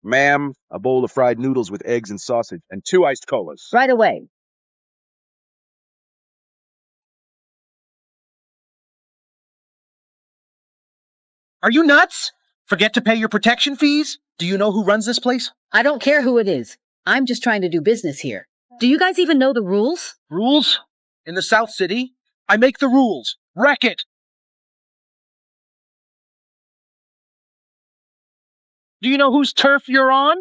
Ma'am, a bowl of fried noodles with eggs and sausage, and 2 iced colas. Right away. Are you nuts? Forget to pay your protection fees? Do you know who runs this place? I don't care who it is. I'm just trying to do business here. Do you guys even know the rules? Rules? In the South City? I make the rules. Wreck it! Do you know whose turf you're on?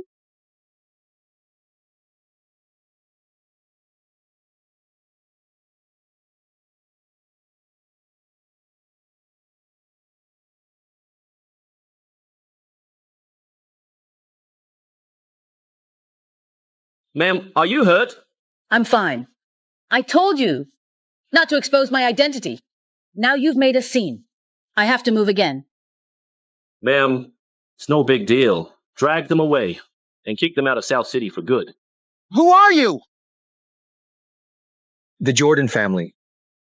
Ma'am, are you hurt? I'm fine. I told you not to expose my identity. Now you've made a scene. I have to move again. Ma'am, it's no big deal. Drag them away and kick them out of South City for good. Who are you? The Jordan family.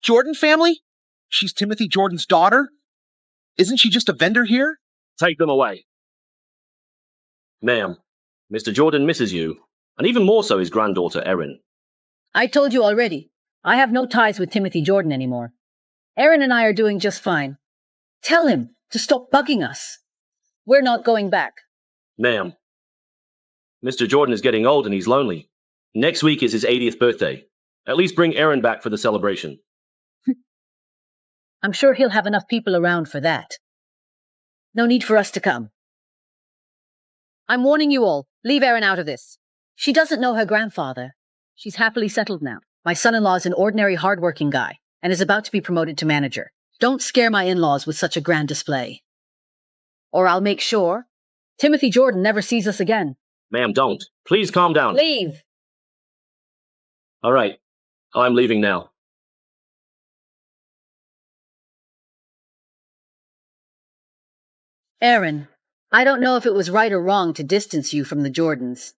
Jordan family? She's Timothy Jordan's daughter? Isn't she just a vendor here? Take them away. Ma'am, Mr. Jordan misses you, and even more so his granddaughter, Erin. I told you already. I have no ties with Timothy Jordan anymore. Erin and I are doing just fine. Tell him to stop bugging us. We're not going back. Ma'am, Mr. Jordan is getting old and he's lonely. Next week is his 80th birthday. At least bring Erin back for the celebration. I'm sure he'll have enough people around for that. No need for us to come. I'm warning you all, leave Erin out of this. She doesn't know her grandfather. She's happily settled now. My son-in-law is an ordinary hard-working guy and is about to be promoted to manager. Don't scare my in-laws with such a grand display. Or I'll make sure Timothy Jordan never sees us again. Ma'am, don't. Please calm down. Leave. All right. I'm leaving now. Erin, I don't know if it was right or wrong to distance you from the Jordans.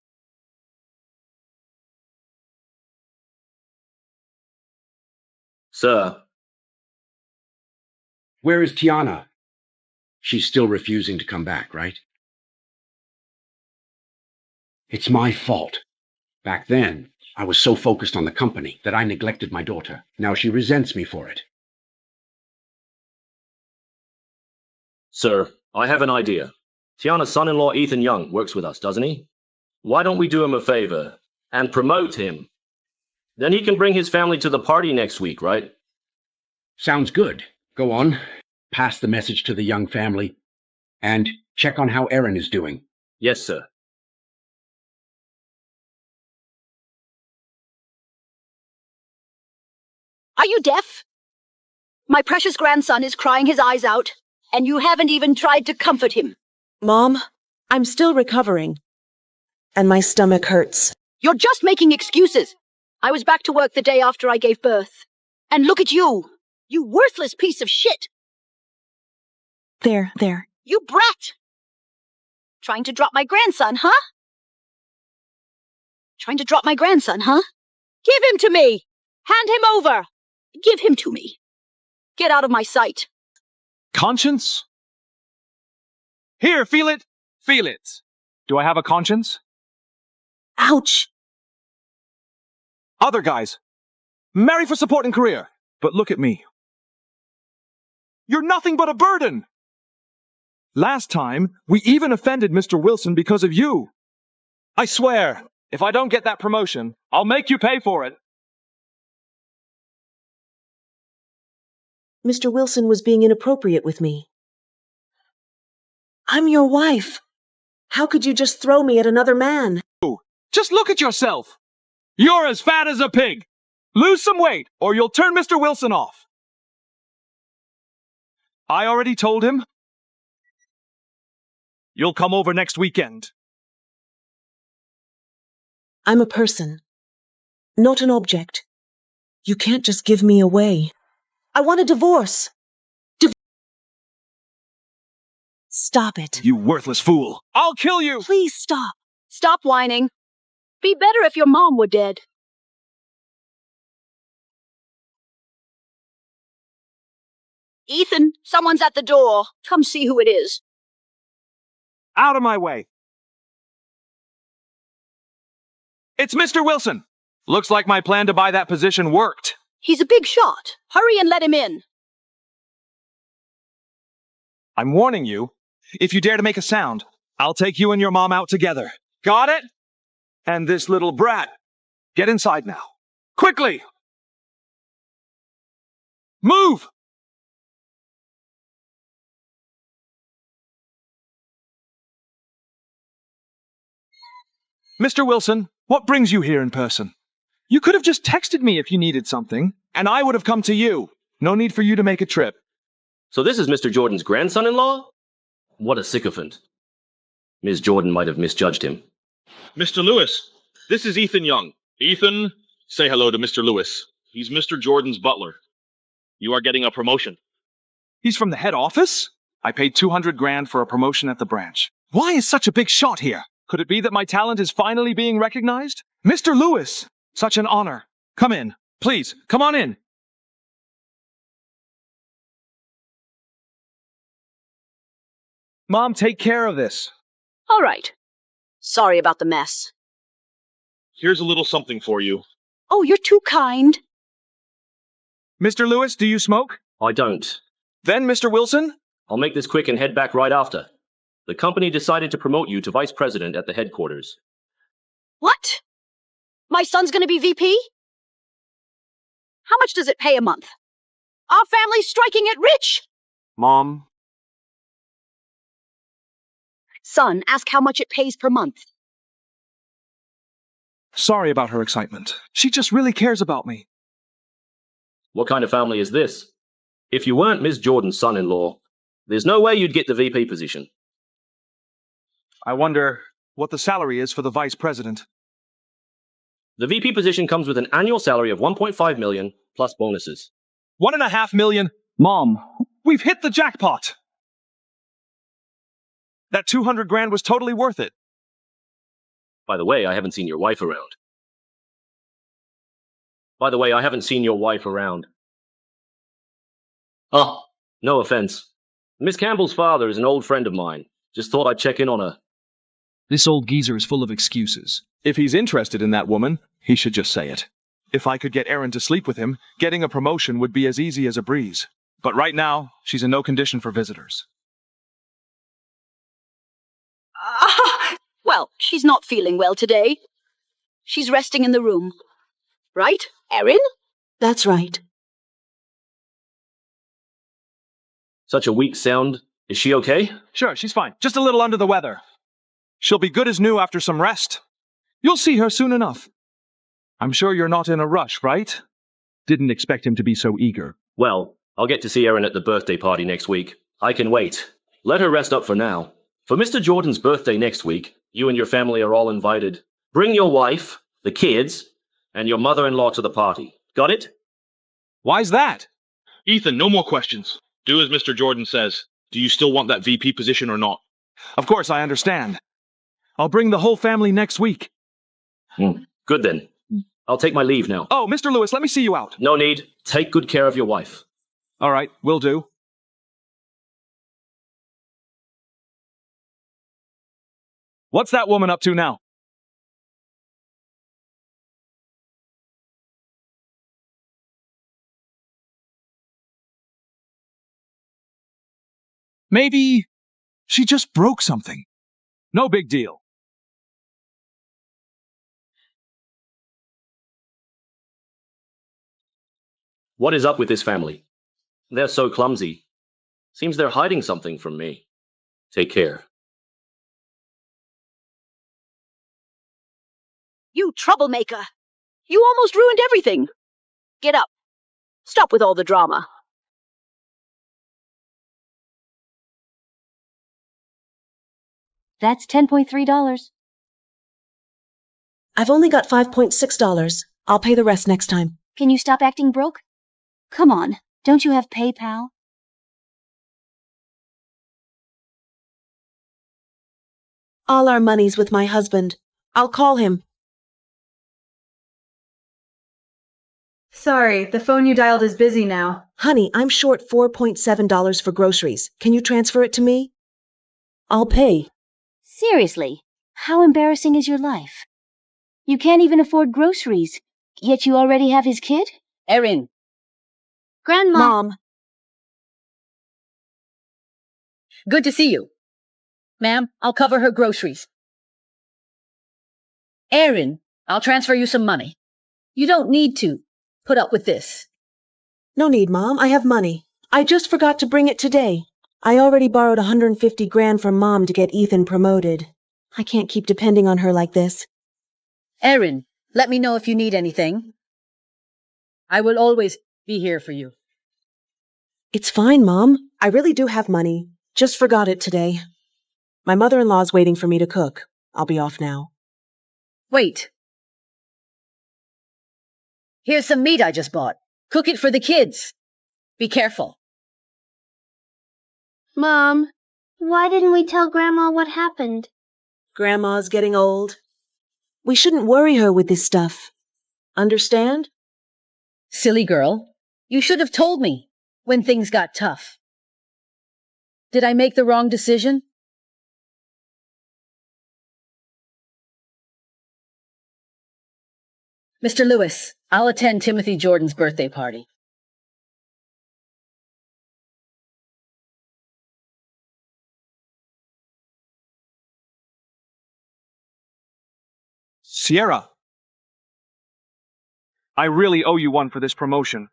Sir. Where is Tiana? She's still refusing to come back, right? It's my fault. Back then, I was so focused on the company that I neglected my daughter. Now she resents me for it. Sir, I have an idea. Tiana's son-in-law Ethan Young works with us, doesn't he? Why don't we do him a favor and promote him? Then he can bring his family to the party next week, right? Sounds good. Go on. Pass the message to the Young family. And check on how Erin is doing. Yes, sir. Are you deaf? My precious grandson is crying his eyes out, and you haven't even tried to comfort him. Mom, I'm still recovering. And my stomach hurts. You're just making excuses. I was back to work the day after I gave birth. And look at you. You worthless piece of shit. There. You brat. Trying to drop my grandson, huh? Trying to drop my grandson, huh? Give him to me. Hand him over. Give him to me. Get out of my sight. Conscience? Here, feel it. Feel it. Do I have a conscience? Ouch. Other guys. Marry for support and career. But look at me. You're nothing but a burden. Last time, we even offended Mr. Wilson because of you. I swear, if I don't get that promotion, I'll make you pay for it. Mr. Wilson was being inappropriate with me. I'm your wife. How could you just throw me at another man? Just look at yourself. You're as fat as a pig. Lose some weight, or you'll turn Mr. Wilson off. I already told him. You'll come over next weekend. I'm a person, not an object. You can't just give me away. I want a divorce. Stop it. You worthless fool. I'll kill you. Please stop. Stop whining. Be better if your mom were dead. Ethan, someone's at the door. Come see who it is. Out of my way. It's Mr. Wilson! Looks like my plan to buy that position worked. He's a big shot. Hurry and let him in. I'm warning you. If you dare to make a sound, I'll take you and your mom out together. Got it? And this little brat. Get inside now. Quickly! Move! Mr. Wilson, what brings you here in person? You could have just texted me if you needed something, and I would have come to you. No need for you to make a trip. So this is Mr. Jordan's grandson-in-law? What a sycophant. Ms. Jordan might have misjudged him. Mr. Lewis, this is Ethan Young. Ethan, say hello to Mr. Lewis. He's Mr. Jordan's butler. You are getting a promotion. He's from the head office? I paid $200,000 for a promotion at the branch. Why is such a big shot here? Could it be that my talent is finally being recognized? Mr. Lewis! Such an honor. Come in. Please, come on in. Mom, take care of this. All right. Sorry about the mess. Here's a little something for you. Oh, you're too kind. Mr. Lewis, do you smoke? I don't. Then, Mr. Wilson? I'll make this quick and head back right after. The company decided to promote you to vice president at the headquarters. What? My son's gonna be VP? How much does it pay a month? Our family's striking it rich! Mom. Son, ask how much it pays per month. Sorry about her excitement. She just really cares about me. What kind of family is this? If you weren't Ms. Jordan's son-in-law, there's no way you'd get the VP position. I wonder what the salary is for the vice president. The VP position comes with an annual salary of $1.5 million plus bonuses. $1.5 million? Mom, we've hit the jackpot! That $200,000 was totally worth it. By the way, I haven't seen your wife around. Oh, no offense. Miss Campbell's father is an old friend of mine. Just thought I'd check in on her. This old geezer is full of excuses. If he's interested in that woman, he should just say it. If I could get Erin to sleep with him, getting a promotion would be as easy as a breeze. But right now, she's in no condition for visitors. Well, she's not feeling well today. She's resting in the room. Right, Erin? That's right. Such a weak sound. Is she okay? Sure, she's fine. Just a little under the weather. She'll be good as new after some rest. You'll see her soon enough. I'm sure you're not in a rush, right? Didn't expect him to be so eager. Well, I'll get to see Erin at the birthday party next week. I can wait. Let her rest up for now. For Mr. Jordan's birthday next week, you and your family are all invited. Bring your wife, the kids, and your mother-in-law to the party. Got it? Why's that? Ethan, no more questions. Do as Mr. Jordan says. Do you still want that VP position or not? Of course, I understand. I'll bring the whole family next week. Good then. I'll take my leave now. Oh, Mr. Lewis, let me see you out. No need. Take good care of your wife. All right, will do. What's that woman up to now? Maybe she just broke something. No big deal. What is up with this family? They're so clumsy. Seems they're hiding something from me. Take care. You troublemaker! You almost ruined everything! Get up. Stop with all the drama. That's $10.3. I've only got $5.6. I'll pay the rest next time. Can you stop acting broke? Come on, don't you have PayPal? All our money's with my husband. I'll call him. Sorry, the phone you dialed is busy now. Honey, I'm short $4.7 for groceries. Can you transfer it to me? I'll pay. Seriously, how embarrassing is your life? You can't even afford groceries, yet you already have his kid? Erin. Grandma. Mom, Good to see you. Ma'am, I'll cover her groceries. Erin, I'll transfer you some money. You don't need to put up with this. no need, Mom. I have money. I just forgot to bring it today. I already borrowed 150 grand from Mom to get Ethan promoted. I can't keep depending on her like this. Erin, let me know if you need anything. I will always be here for you. It's fine, Mom. I really do have money. Just forgot it today. My mother-in-law's waiting for me to cook. I'll be off now. Wait. Here's some meat I just bought. Cook it for the kids. Be careful. Mom, why didn't we tell Grandma what happened? Grandma's getting old. We shouldn't worry her with this stuff. Understand? Silly girl. You should have told me when things got tough. Did I make the wrong decision? Mr. Lewis, I'll attend Timothy Jordan's birthday party. Sierra. I really owe you one for this promotion.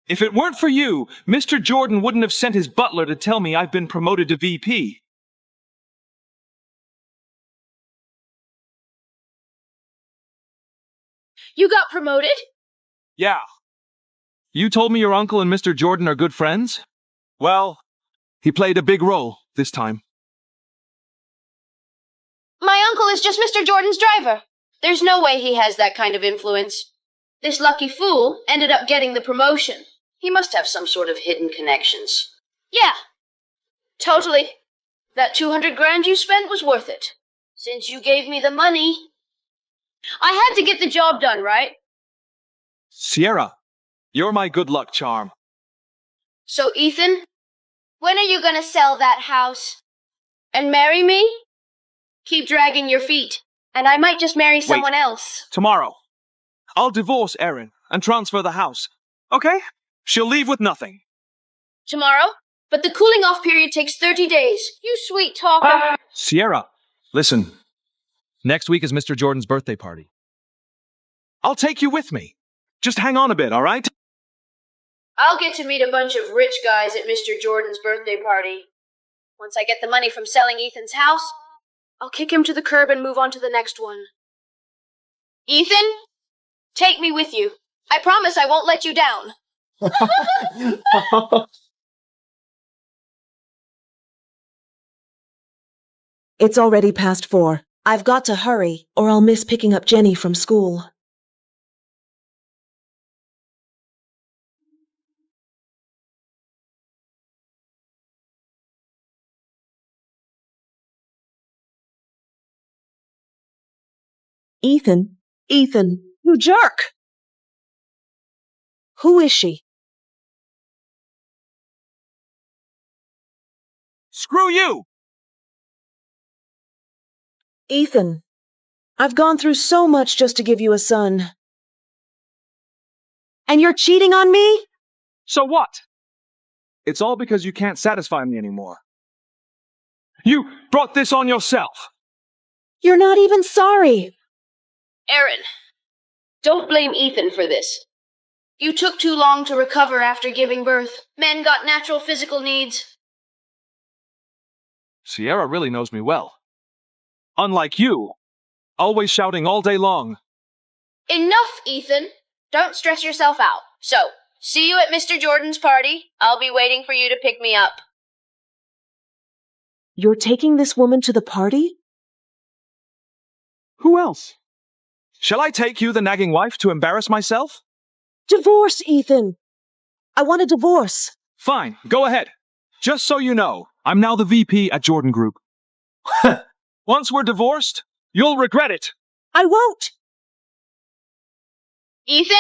If it weren't for you, Mr. Jordan wouldn't have sent his butler to tell me I've been promoted to VP. You got promoted? Yeah. You told me your uncle and Mr. Jordan are good friends? Well, he played a big role this time. My uncle is just Mr. Jordan's driver. There's no way he has that kind of influence. This lucky fool ended up getting the promotion. He must have some sort of hidden connections. Yeah, totally. That 200 grand you spent was worth it. Since you gave me the money, I had to get the job done, right? Sierra, you're my good luck charm. So, Ethan, when are you gonna sell that house? And marry me? Keep dragging your feet, and I might just marry someone else. Tomorrow. I'll divorce Erin and transfer the house. Okay? She'll leave with nothing. Tomorrow? But the cooling off period takes 30 days. You sweet talker. Sierra, listen. Next week is Mr. Jordan's birthday party. I'll take you with me. Just hang on a bit, all right? I'll get to meet a bunch of rich guys at Mr. Jordan's birthday party. Once I get the money from selling Ethan's house, I'll kick him to the curb and move on to the next one. Ethan, take me with you. I promise I won't let you down. It's already past 4. I've got to hurry, or I'll miss picking up Jenny from school. Ethan? Ethan, you jerk! Who is she? Screw you! Ethan, I've gone through so much just to give you a son. And you're cheating on me? So what? It's all because you can't satisfy me anymore. You brought this on yourself. You're not even sorry. Erin, don't blame Ethan for this. You took too long to recover after giving birth. Men got natural physical needs. Sierra really knows me well. Unlike you, always shouting all day long. Enough, Ethan. Don't stress yourself out. So, see you at Mr. Jordan's party. I'll be waiting for you to pick me up. You're taking this woman to the party? Who else? Shall I take you, the nagging wife, to embarrass myself? Divorce, Ethan! I want a divorce. Fine, go ahead. Just so you know, I'm now the VP at Jordan Group. Once we're divorced, you'll regret it. I won't! Ethan?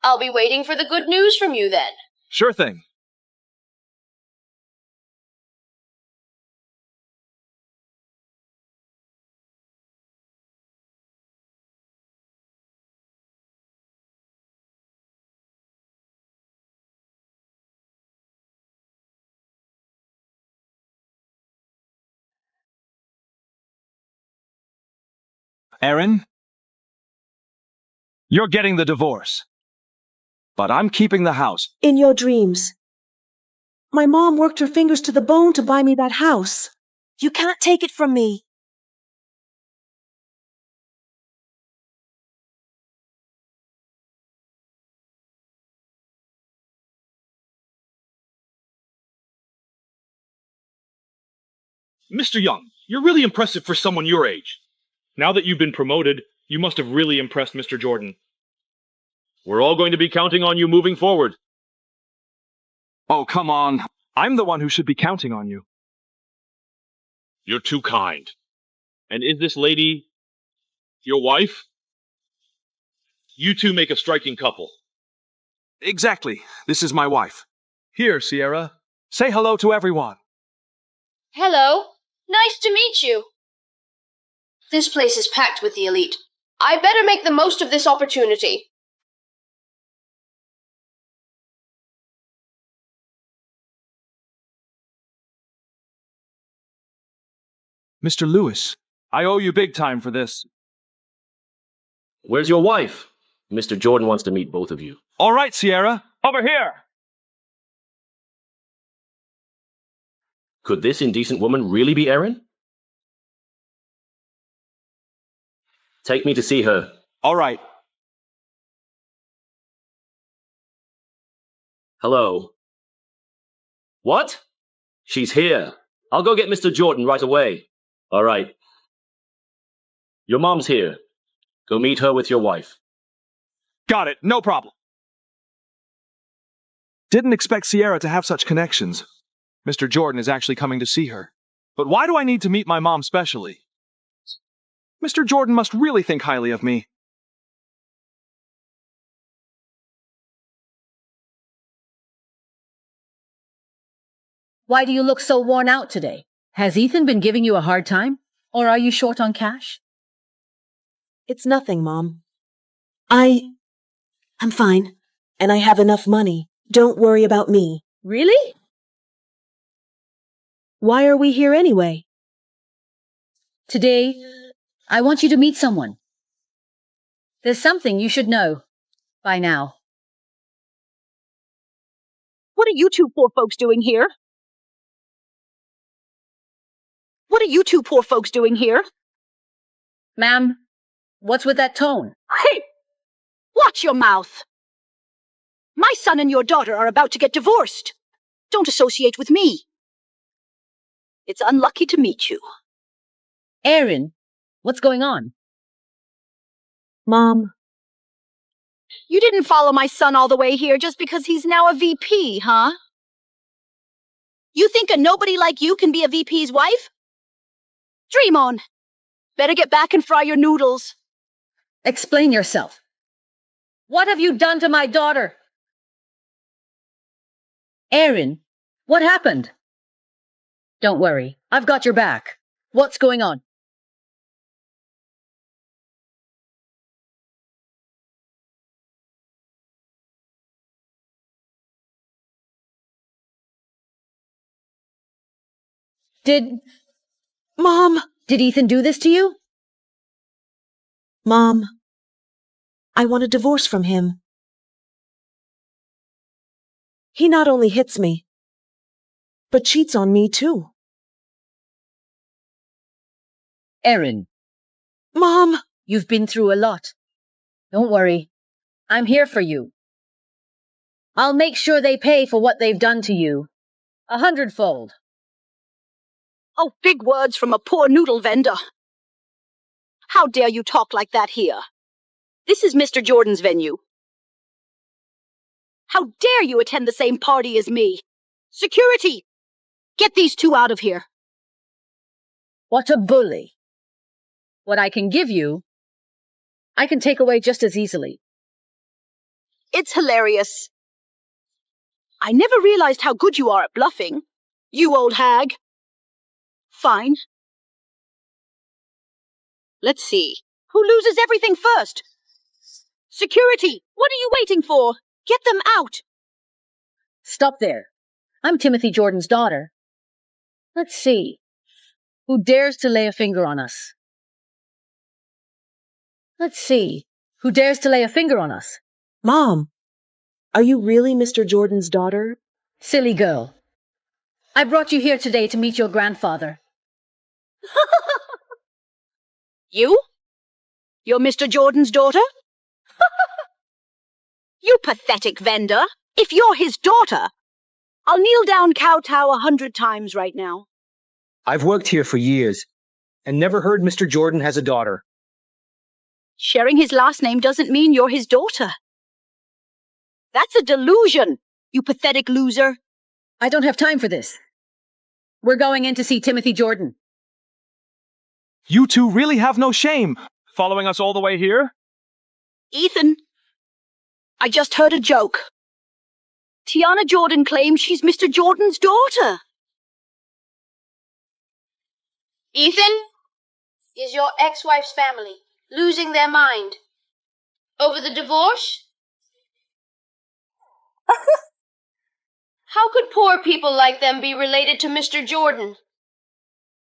I'll be waiting for the good news from you then. Sure thing. Erin, you're getting the divorce. But I'm keeping the house. In your dreams. My mom worked her fingers to the bone to buy me that house. You can't take it from me. Mr. Young, you're really impressive for someone your age. Now that you've been promoted, you must have really impressed Mr. Jordan. We're all going to be counting on you moving forward. Oh, come on. I'm the one who should be counting on you. You're too kind. And is this lady your wife? You two make a striking couple. Exactly. This is my wife. Here, Sierra. Say hello to everyone. Hello. Nice to meet you. This place is packed with the elite. I better make the most of this opportunity. Mr. Lewis, I owe you big time for this. Where's your wife? Mr. Jordan wants to meet both of you. All right, Sierra. Over here. Could this indecent woman really be Erin? Take me to see her. All right. Hello. What? She's here. I'll go get Mr. Jordan right away. All right. Your mom's here. Go meet her with your wife. Got it. No problem. Didn't expect Sierra to have such connections. Mr. Jordan is actually coming to see her. But why do I need to meet my mom specially? Mr. Jordan must really think highly of me. Why do you look so worn out today? Has Ethan been giving you a hard time? Or are you short on cash? It's nothing, Mom. I'm fine. And I have enough money. Don't worry about me. Really? Why are we here anyway? Today, I want you to meet someone. There's something you should know by now. What are you two poor folks doing here? What are you two poor folks doing here? Ma'am, what's with that tone? Hey! Watch your mouth! My son and your daughter are about to get divorced. Don't associate with me. It's unlucky to meet you. Erin, what's going on? Mom. You didn't follow my son all the way here just because he's now a VP, huh? You think a nobody like you can be a VP's wife? Dream on. Better get back and fry your noodles. Explain yourself. What have you done to my daughter? Erin, what happened? Don't worry, I've got your back. What's going on? Mom! Did Ethan do this to you? Mom. I want a divorce from him. He not only hits me, but cheats on me too. Erin. Mom! You've been through a lot. Don't worry. I'm here for you. I'll make sure they pay for what they've done to you. 100-fold. Oh, big words from a poor noodle vendor. How dare you talk like that here? This is Mr. Jordan's venue. How dare you attend the same party as me? Security! Get these two out of here. What a bully. What I can give you, I can take away just as easily. It's hilarious. I never realized how good you are at bluffing, you old hag. Fine. Let's see. Who loses everything first? Security! What are you waiting for? Get them out! Stop there. I'm Timothy Jordan's daughter. Let's see. Who dares to lay a finger on us? Let's see. Who dares to lay a finger on us? Mom, are you really Mr. Jordan's daughter? Silly girl. I brought you here today to meet your grandfather. You? You're Mr. Jordan's daughter? You pathetic vendor. If you're his daughter, I'll kneel down kowtow 100 times right now. I've worked here for years and never heard Mr. Jordan has a daughter. Sharing his last name doesn't mean you're his daughter. That's a delusion, you pathetic loser. I don't have time for this. We're going in to see Timothy Jordan. You two really have no shame, following us all the way here? Ethan, I just heard a joke. Tiana Jordan claims she's Mr. Jordan's daughter. Ethan, is your ex-wife's family losing their mind over the divorce? How could poor people like them be related to Mr. Jordan?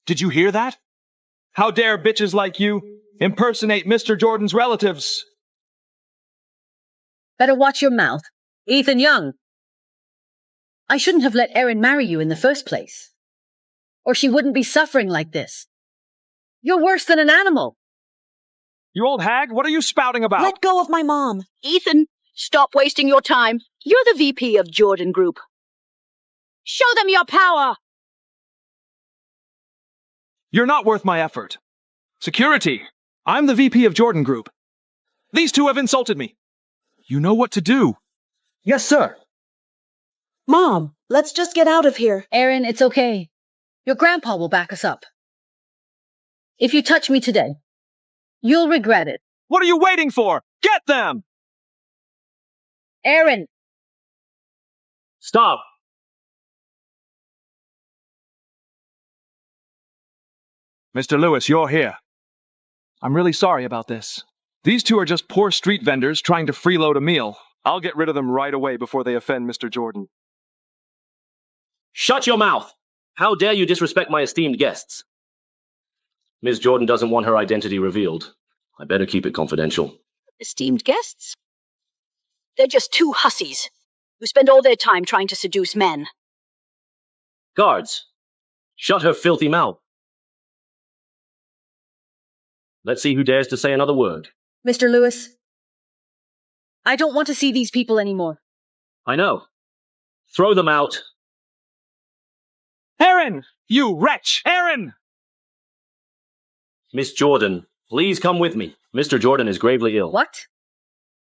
Did you hear that? How dare bitches like you impersonate Mr. Jordan's relatives? Better watch your mouth. Ethan Young. I shouldn't have let Erin marry you in the first place. Or she wouldn't be suffering like this. You're worse than an animal. You old hag, what are you spouting about? Let go of my mom. Ethan, stop wasting your time. You're the VP of Jordan Group. Show them your power! You're not worth my effort. Security, I'm the VP of Jordan Group. These two have insulted me. You know what to do. Yes, sir. Mom, let's just get out of here. Erin, it's okay. Your grandpa will back us up. If you touch me today, you'll regret it. What are you waiting for? Get them! Erin! Stop! Mr. Lewis, you're here. I'm really sorry about this. These two are just poor street vendors trying to freeload a meal. I'll get rid of them right away before they offend Mr. Jordan. Shut your mouth! How dare you disrespect my esteemed guests? Ms. Jordan doesn't want her identity revealed. I better keep it confidential. Esteemed guests? They're just two hussies who spend all their time trying to seduce men. Guards, shut her filthy mouth. Let's see who dares to say another word. Mr. Lewis, I don't want to see these people anymore. I know. Throw them out. Erin! You wretch! Erin! Miss Jordan, please come with me. Mr. Jordan is gravely ill. What?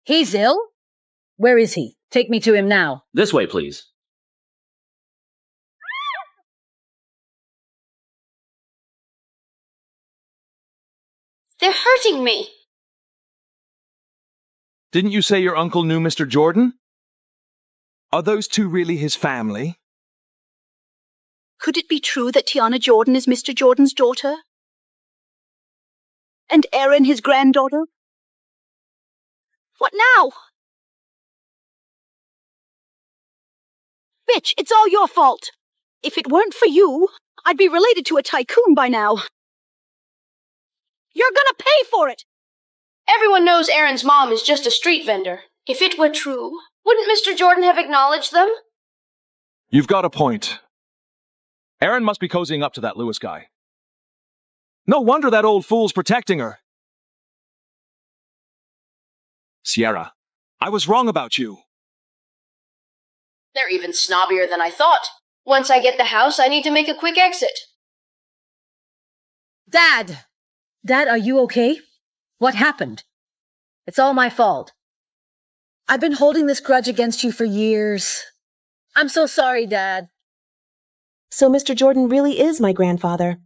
He's ill? Where is he? Take me to him now. This way, please. They're hurting me. Didn't you say your uncle knew Mr. Jordan? Are those two really his family? Could it be true that Tiana Jordan is Mr. Jordan's daughter? And Erin his granddaughter? What now? Bitch, it's all your fault. If it weren't for you, I'd be related to a tycoon by now. You're gonna pay for it! Everyone knows Erin's mom is just a street vendor. If it were true, wouldn't Mr. Jordan have acknowledged them? You've got a point. Erin must be cozying up to that Lewis guy. No wonder that old fool's protecting her. Sierra, I was wrong about you. They're even snobbier than I thought. Once I get the house, I need to make a quick exit. Dad! Dad, are you okay? What happened? It's all my fault. I've been holding this grudge against you for years. I'm so sorry, Dad. So Mr. Jordan really is my grandfather.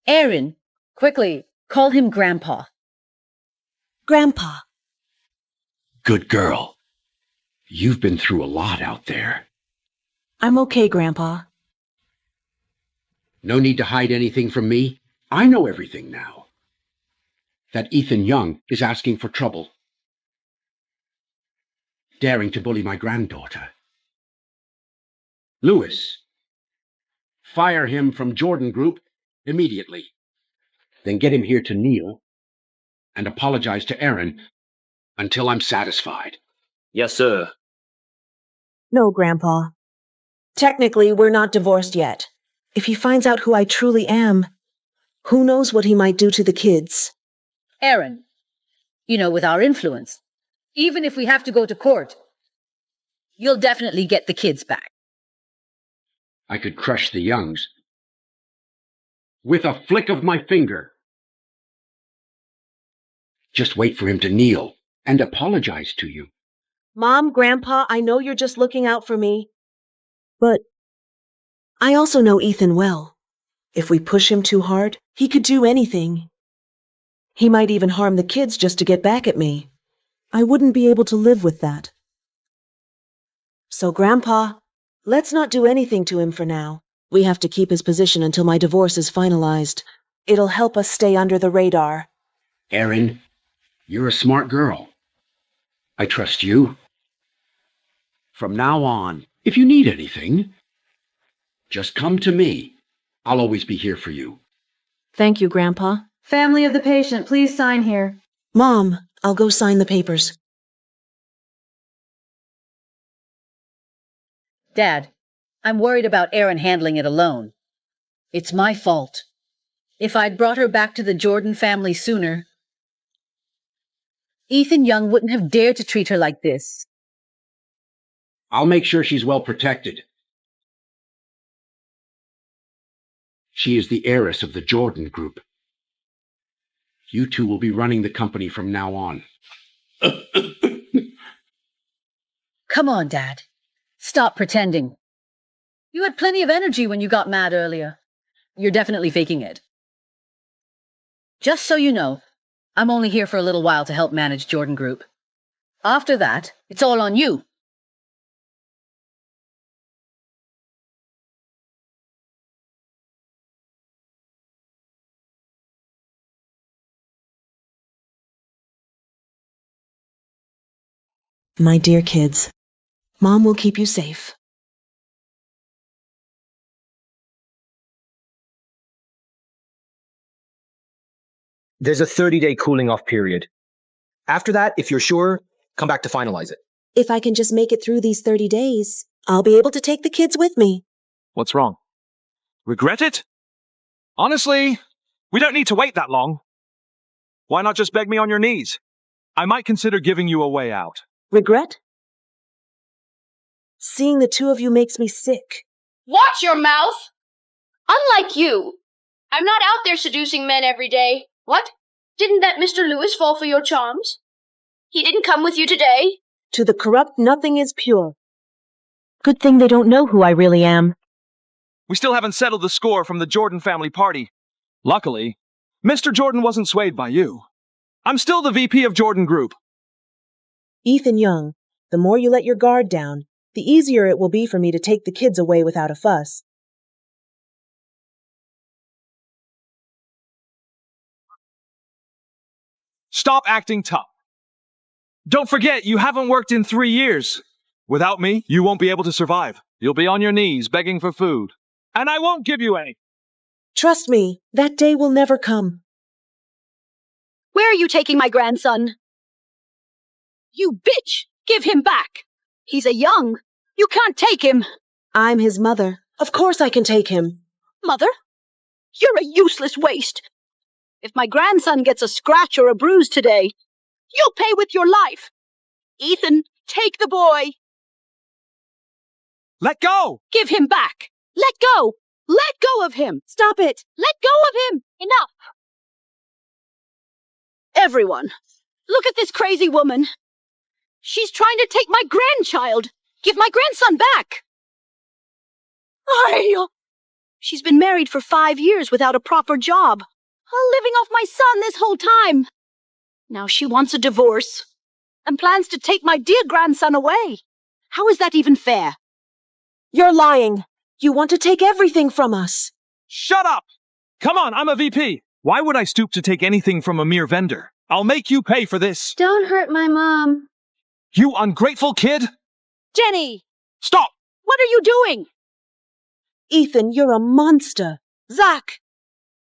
Erin, quickly, call him Grandpa. Grandpa. Good girl. You've been through a lot out there. I'm okay, Grandpa. No need to hide anything from me. I know everything now. That Ethan Young is asking for trouble. Daring to bully my granddaughter. Lewis, fire him from Jordan Group immediately. Then get him here to kneel and apologize to Aaron until I'm satisfied. Yes, sir. No, Grandpa. Technically, we're not divorced yet. If he finds out who I truly am, who knows what he might do to the kids. Aaron, with our influence, even if we have to go to court, you'll definitely get the kids back. I could crush the Youngs with a flick of my finger. Just wait for him to kneel and apologize to you. Mom, Grandpa, I know you're just looking out for me, but I also know Ethan well. If we push him too hard, he could do anything. He might even harm the kids just to get back at me. I wouldn't be able to live with that. So, Grandpa, let's not do anything to him for now. We have to keep his position until my divorce is finalized. It'll help us stay under the radar. Erin, you're a smart girl. I trust you. From now on, if you need anything, just come to me. I'll always be here for you. Thank you, Grandpa. Family of the patient, please sign here. Mom, I'll go sign the papers. Dad, I'm worried about Aaron handling it alone. It's my fault. If I'd brought her back to the Jordan family sooner, Ethan Young wouldn't have dared to treat her like this. I'll make sure she's well protected. She is the heiress of the Jordan Group. You two will be running the company from now on. Come on, Dad. Stop pretending. You had plenty of energy when you got mad earlier. You're definitely faking it. Just so you know, I'm only here for a little while to help manage Jordan Group. After that, it's all on you. My dear kids, Mom will keep you safe. There's a 30-day cooling off period. After that, if you're sure, come back to finalize it. If I can just make it through these 30 days, I'll be able to take the kids with me. What's wrong? Regret it? Honestly, we don't need to wait that long. Why not just beg me on your knees? I might consider giving you a way out. Regret? Seeing the two of you makes me sick. Watch your mouth! Unlike you, I'm not out there seducing men every day. What? Didn't that Mr. Lewis fall for your charms? He didn't come with you today? To the corrupt, nothing is pure. Good thing they don't know who I really am. We still haven't settled the score from the Jordan family party. Luckily, Mr. Jordan wasn't swayed by you. I'm still the VP of Jordan Group. Ethan Young, the more you let your guard down, the easier it will be for me to take the kids away without a fuss. Stop acting tough. Don't forget, you haven't worked in 3 years. Without me, you won't be able to survive. You'll be on your knees begging for food. And I won't give you any. Trust me, that day will never come. Where are you taking my grandson? You bitch! Give him back! He's a Young. You can't take him. I'm his mother. Of course I can take him. Mother? You're a useless waste. If my grandson gets a scratch or a bruise today, you'll pay with your life. Ethan, take the boy. Let go! Give him back. Let go. Let go of him. Stop it. Let go of him. Enough. Everyone, look at this crazy woman. She's trying to take my grandchild. Give my grandson back. She's been married for 5 years without a proper job. Living off my son this whole time. Now she wants a divorce and plans to take my dear grandson away. How is that even fair? You're lying. You want to take everything from us. Shut up! Come on, I'm a VP. Why would I stoop to take anything from a mere vendor? I'll make you pay for this. Don't hurt my mom. You ungrateful kid! Jenny! Stop! What are you doing? Ethan, you're a monster. Zach!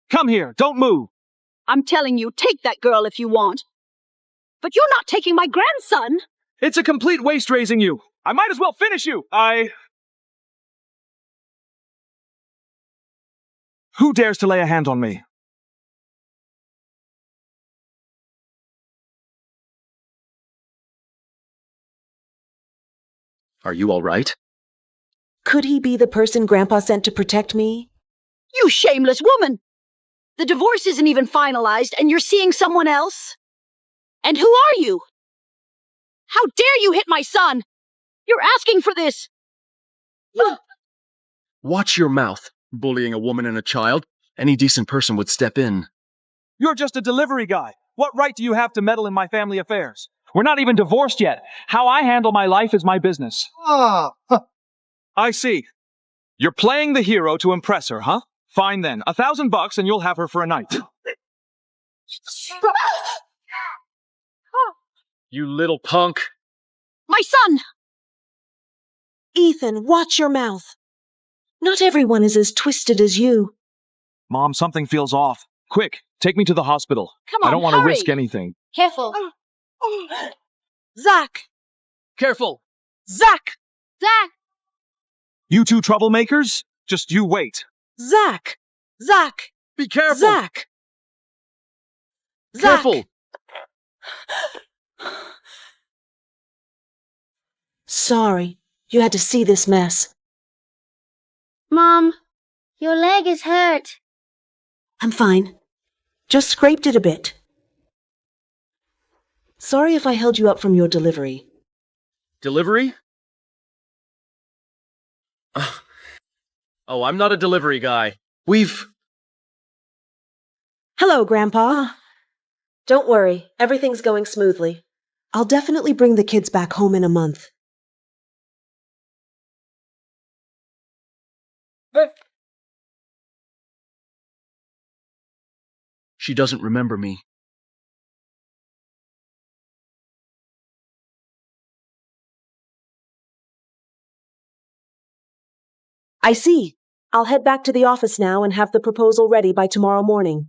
Come here, don't move. I'm telling you, take that girl if you want. But you're not taking my grandson! It's a complete waste raising you. I might as well finish you. Who dares to lay a hand on me? Are you all right? Could he be the person Grandpa sent to protect me? You shameless woman! The divorce isn't even finalized, and you're seeing someone else? And who are you? How dare you hit my son? You're asking for this! Watch your mouth, bullying a woman and a child. Any decent person would step in. You're just a delivery guy. What right do you have to meddle in my family affairs? We're not even divorced yet. How I handle my life is my business. I see. You're playing the hero to impress her, huh? Fine then. $1,000 and you'll have her for a night. You little punk. My son! Ethan, watch your mouth. Not everyone is as twisted as you. Mom, something feels off. Quick, take me to the hospital. Come on, I don't want to hurry. risk anything. Careful. Zach! Careful. Zach! Zach! You two troublemakers? Just you wait. Zach! Zach! Be careful. Zach! Careful. Sorry, you had to see this mess. Mom, your leg is hurt. I'm fine. Just scraped it a bit. Sorry if I held you up from your delivery. Delivery? Oh, I'm not a delivery guy. Hello, Grandpa. Don't worry, everything's going smoothly. I'll definitely bring the kids back home in a month. She doesn't remember me. I see. I'll head back to the office now and have the proposal ready by tomorrow morning.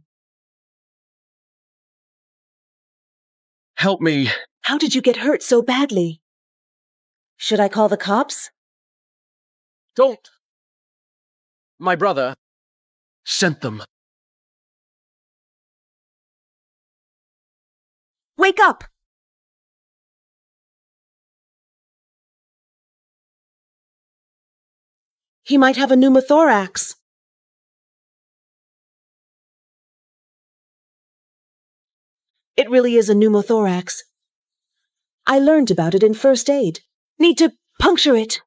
Help me. How did you get hurt so badly? Should I call the cops? Don't. My brother sent them. Wake up! He might have a pneumothorax. It really is a pneumothorax. I learned about it in first aid. Need to puncture it.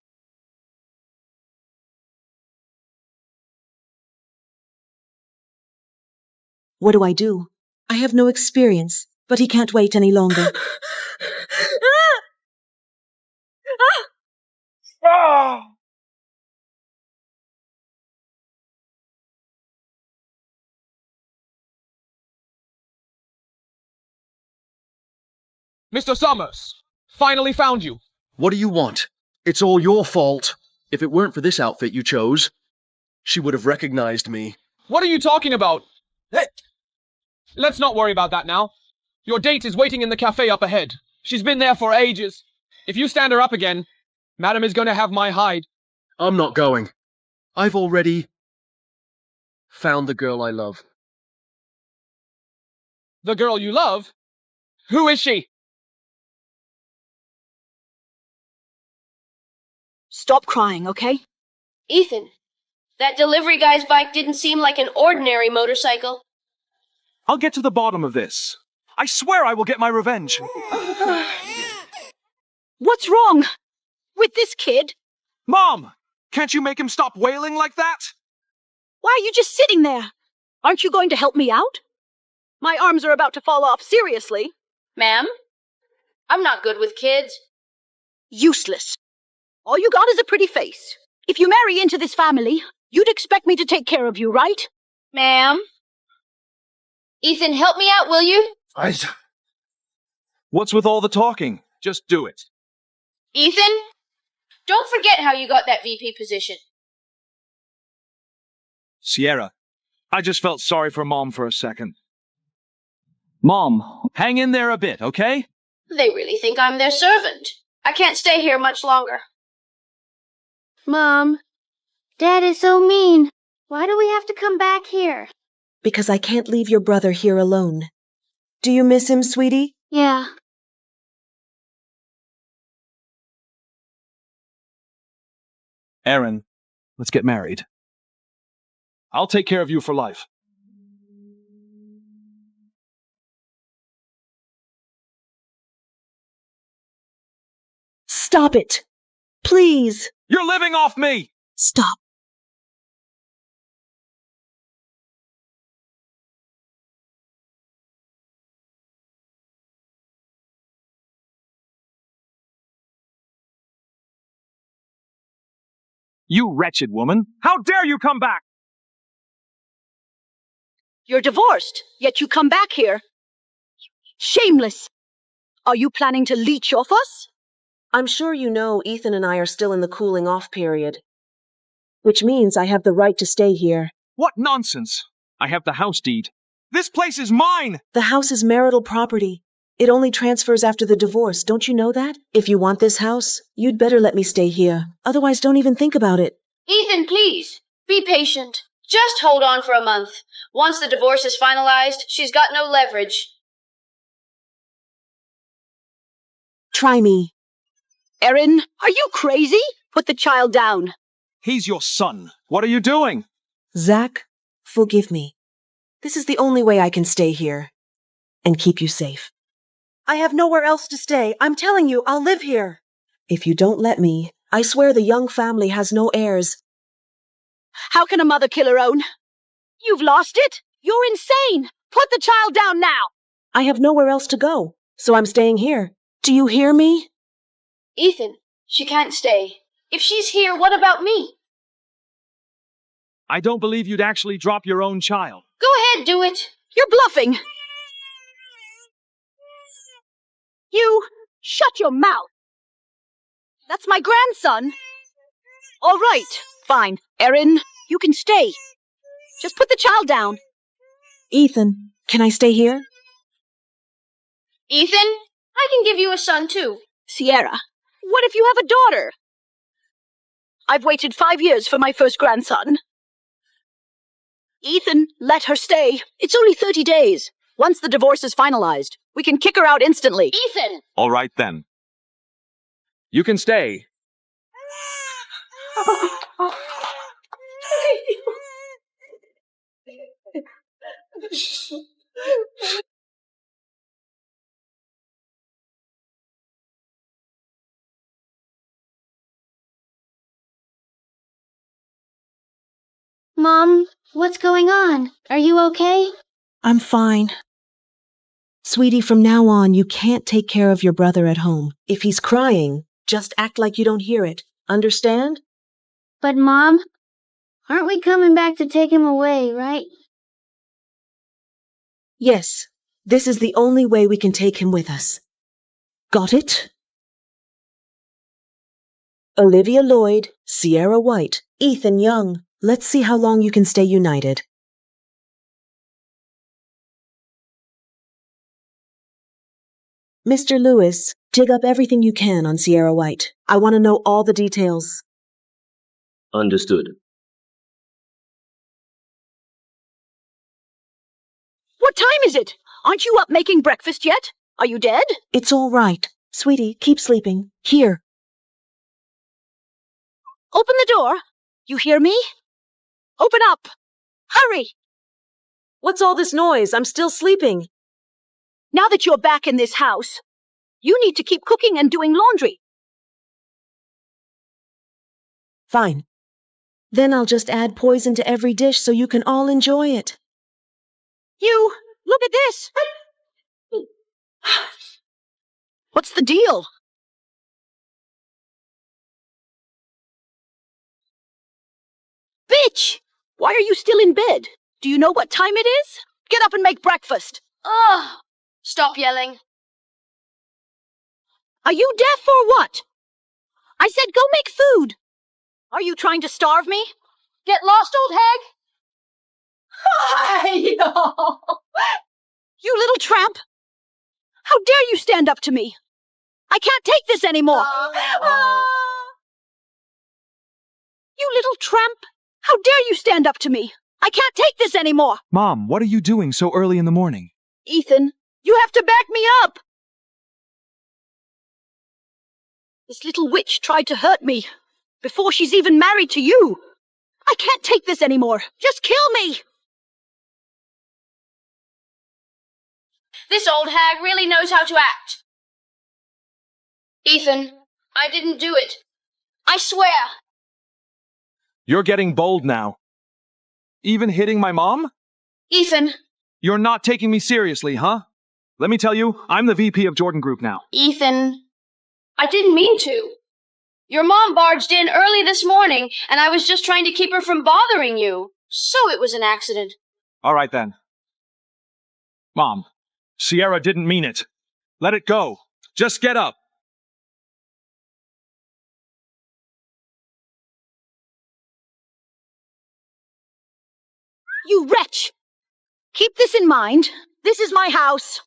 What do I do? I have no experience, but he can't wait any longer. Mr. Summers! Finally found you! What do you want? It's all your fault. If it weren't for this outfit you chose, she would have recognized me. What are you talking about? Hey! Let's not worry about that now. Your date is waiting in the cafe up ahead. She's been there for ages. If you stand her up again, Madam is going to have my hide. I'm not going. I've already found the girl I love. The girl you love? Who is she? Stop crying, okay? Ethan, that delivery guy's bike didn't seem like an ordinary motorcycle. I'll get to the bottom of this. I swear I will get my revenge. What's wrong with this kid? Mom! Can't you make him stop wailing like that? Why are you just sitting there? Aren't you going to help me out? My arms are about to fall off, seriously. Ma'am, I'm not good with kids. Useless. All you got is a pretty face. If you marry into this family, you'd expect me to take care of you, right? Ma'am? Ethan, help me out, will you? What's with all the talking? Just do it. Ethan, don't forget how you got that VP position. Sierra, I just felt sorry for Mom for a second. Mom, hang in there a bit, okay? They really think I'm their servant. I can't stay here much longer. Mom, Dad is so mean. Why do we have to come back here? Because I can't leave your brother here alone. Do you miss him, sweetie? Yeah. Aaron, let's get married. I'll take care of you for life. Stop it! Please! You're living off me! Stop. You wretched woman! How dare you come back! You're divorced, yet you come back here. Shameless! Are you planning to leech off us? I'm sure you know Ethan and I are still in the cooling off period. Which means I have the right to stay here. What nonsense! I have the house deed. This place is mine! The house is marital property. It only transfers after the divorce, don't you know that? If you want this house, you'd better let me stay here. Otherwise, don't even think about it. Ethan, please, be patient. Just hold on for a month. Once the divorce is finalized, she's got no leverage. Try me. Erin, are you crazy? Put the child down. He's your son. What are you doing? Zach, forgive me. This is the only way I can stay here and keep you safe. I have nowhere else to stay. I'm telling you, I'll live here. If you don't let me, I swear the Young family has no heirs. How can a mother kill her own? You've lost it. You're insane. Put the child down now. I have nowhere else to go, so I'm staying here. Do you hear me? Ethan, she can't stay. If she's here, what about me? I don't believe you'd actually drop your own child. Go ahead, do it. You're bluffing. You, shut your mouth. That's my grandson. All right, fine. Erin, you can stay. Just put the child down. Ethan, can I stay here? Ethan, I can give you a son too. Sierra, what if you have a daughter? I've waited 5 years for my first grandson. Ethan, let her stay. It's only 30 days. Once the divorce is finalized, we can kick her out instantly. Ethan! All right, then. You can stay. Mom, what's going on? Are you okay? I'm fine. Sweetie, from now on, you can't take care of your brother at home. If he's crying, just act like you don't hear it. Understand? But Mom, aren't we coming back to take him away, right? Yes, this is the only way we can take him with us. Got it? Olivia Lloyd, Sierra White, Ethan Young. Let's see how long you can stay united. Mr. Lewis, dig up everything you can on Sierra White. I want to know all the details. Understood. What time is it? Aren't you up making breakfast yet? Are you dead? It's all right. Sweetie, keep sleeping. Here. Open the door. You hear me? Open up. Hurry. What's all this noise? I'm still sleeping. Now that you're back in this house, you need to keep cooking and doing laundry. Fine. Then I'll just add poison to every dish so you can all enjoy it. You, look at this. What's the deal? Bitch! Why are you still in bed? Do you know what time it is? Get up and make breakfast. Ugh! Stop yelling. Are you deaf or what? I said go make food. Are you trying to starve me? Get lost, old hag? You little little tramp! How dare you stand up to me? I can't take this anymore! You little tramp! How dare you stand up to me? I can't take this anymore! Mom, what are you doing so early in the morning? Ethan, you have to back me up! This little witch tried to hurt me before she's even married to you. I can't take this anymore. Just kill me! This old hag really knows how to act. Ethan, I didn't do it. I swear. You're getting bold now. Even hitting my mom? Ethan. You're not taking me seriously, huh? Let me tell you, I'm the VP of Jordan Group now. Ethan, I didn't mean to. Your mom barged in early this morning, and I was just trying to keep her from bothering you. So it was an accident. All right, then. Mom, Sierra didn't mean it. Let it go. Just get up. You wretch! Keep this in mind. This is my house.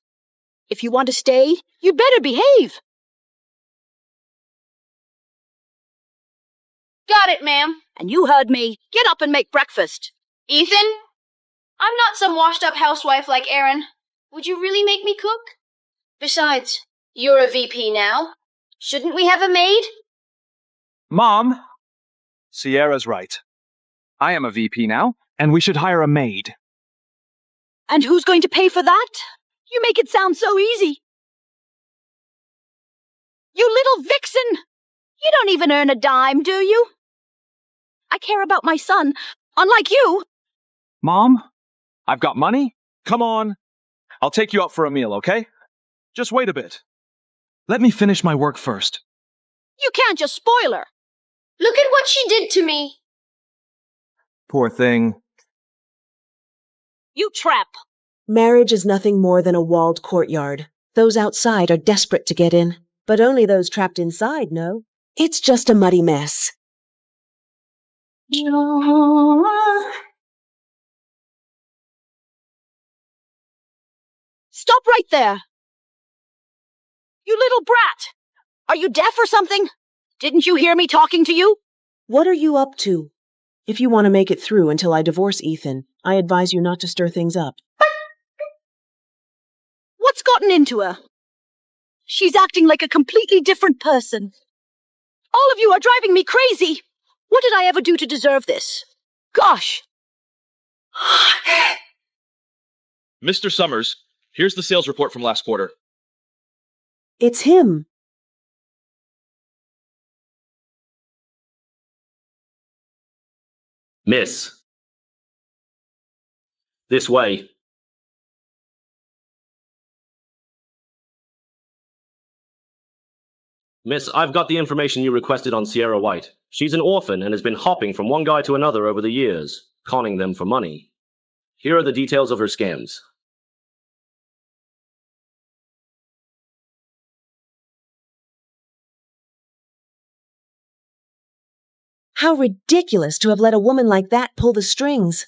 If you want to stay, you better behave. Got it, ma'am. And you heard me. Get up and make breakfast. Ethan, I'm not some washed-up housewife like Erin. Would you really make me cook? Besides, you're a VP now. Shouldn't we have a maid? Mom, Sierra's right. I am a VP now, and we should hire a maid. And who's going to pay for that? You make it sound so easy. You little vixen! You don't even earn a dime, do you? I care about my son, unlike you. Mom, I've got money. Come on. I'll take you out for a meal, okay? Just wait a bit. Let me finish my work first. You can't just spoil her. Look at what she did to me. Poor thing. You tramp. Marriage is nothing more than a walled courtyard. Those outside are desperate to get in, but only those trapped inside know. It's just a muddy mess. Stop right there! You little brat! Are you deaf or something? Didn't you hear me talking to you? What are you up to? If you want to make it through until I divorce Ethan, I advise you not to stir things up. What's gotten into her? She's acting like a completely different person. All of you are driving me crazy. What did I ever do to deserve this? Gosh! Mr. Summers, here's the sales report from last quarter. It's him. Miss. This way. Miss, I've got the information you requested on Sierra White. She's an orphan and has been hopping from one guy to another over the years, conning them for money. Here are the details of her scams. How ridiculous to have let a woman like that pull the strings.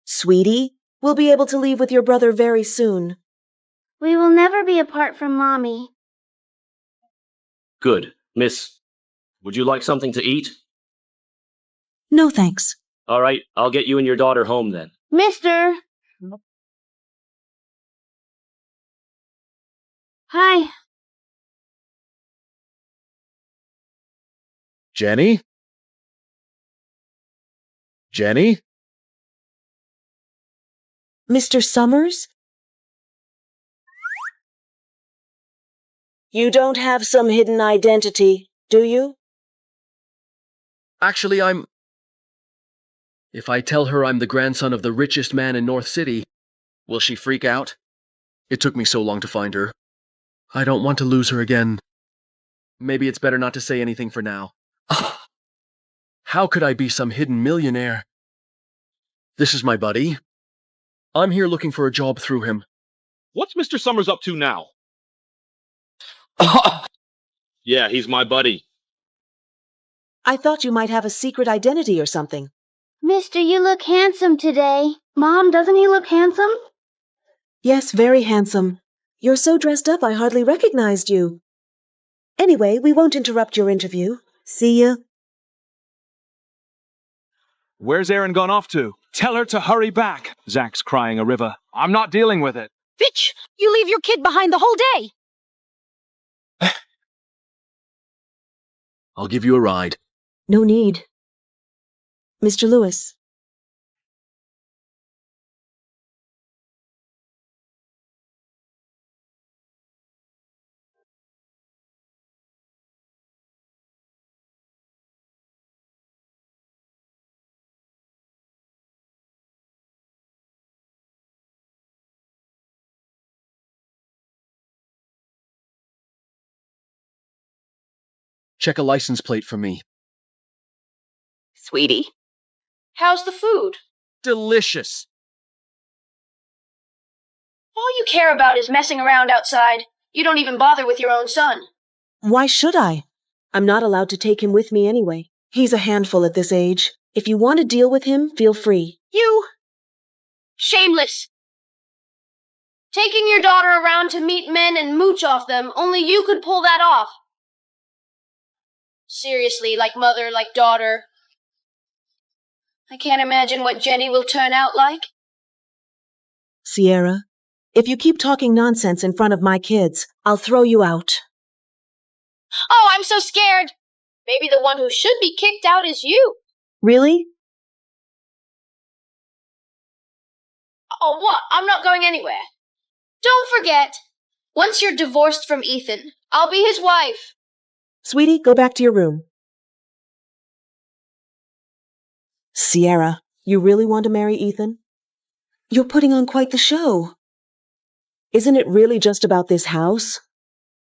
Sweetie, we'll be able to leave with your brother very soon. We will never be apart from Mommy. Good. Miss, would you like something to eat? No, thanks. All right, I'll get you and your daughter home then. Mister! Hi. Jenny? Jenny? Mr. Summers? You don't have some hidden identity, do you? Actually, If I tell her I'm the grandson of the richest man in North City, will she freak out? It took me so long to find her. I don't want to lose her again. Maybe it's better not to say anything for now. How could I be some hidden millionaire? This is my buddy. I'm here looking for a job through him. What's Mr. Summers up to now? Yeah, he's my buddy. I thought you might have a secret identity or something. Mister, you look handsome today. Mom, doesn't he look handsome? Yes, very handsome. You're so dressed up I hardly recognized you. Anyway, we won't interrupt your interview. See ya. Where's Erin gone off to? Tell her to hurry back. Zach's crying a river. I'm not dealing with it. Bitch, you leave your kid behind the whole day. I'll give you a ride. No need. Mr. Lewis. Check a license plate for me. Sweetie. How's the food? Delicious. All you care about is messing around outside. You don't even bother with your own son. Why should I? I'm not allowed to take him with me anyway. He's a handful at this age. If you want to deal with him, feel free. You! Shameless! Taking your daughter around to meet men and mooch off them, only you could pull that off. Seriously, like mother, like daughter. I can't imagine what Jenny will turn out like. Sierra, if you keep talking nonsense in front of my kids, I'll throw you out. Oh, I'm so scared! Maybe the one who should be kicked out is you. Really? Oh, what? I'm not going anywhere. Don't forget, once you're divorced from Ethan, I'll be his wife. Sweetie, go back to your room. Sierra, you really want to marry Ethan? You're putting on quite the show. Isn't it really just about this house?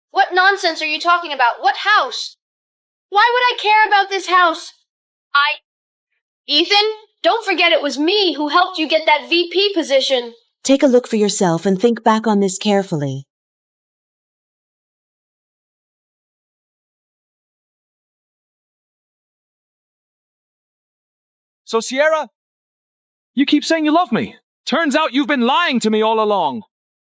What nonsense are you talking about? What house? Why would I care about this house? Ethan, don't forget it was me who helped you get that VP position. Take a look for yourself and think back on this carefully. So, Sierra, you keep saying you love me. Turns out you've been lying to me all along.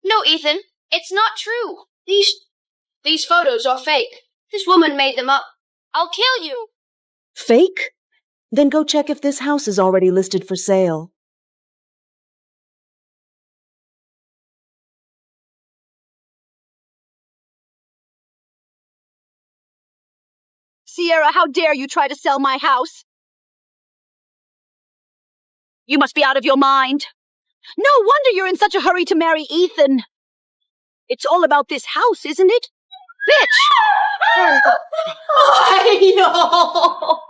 No, Ethan, it's not true. These photos are fake. This woman made them up. I'll kill you. Fake? Then go check if this house is already listed for sale. Sierra, how dare you try to sell my house? You must be out of your mind. No wonder you're in such a hurry to marry Ethan. It's all about this house, isn't it? Bitch! I know.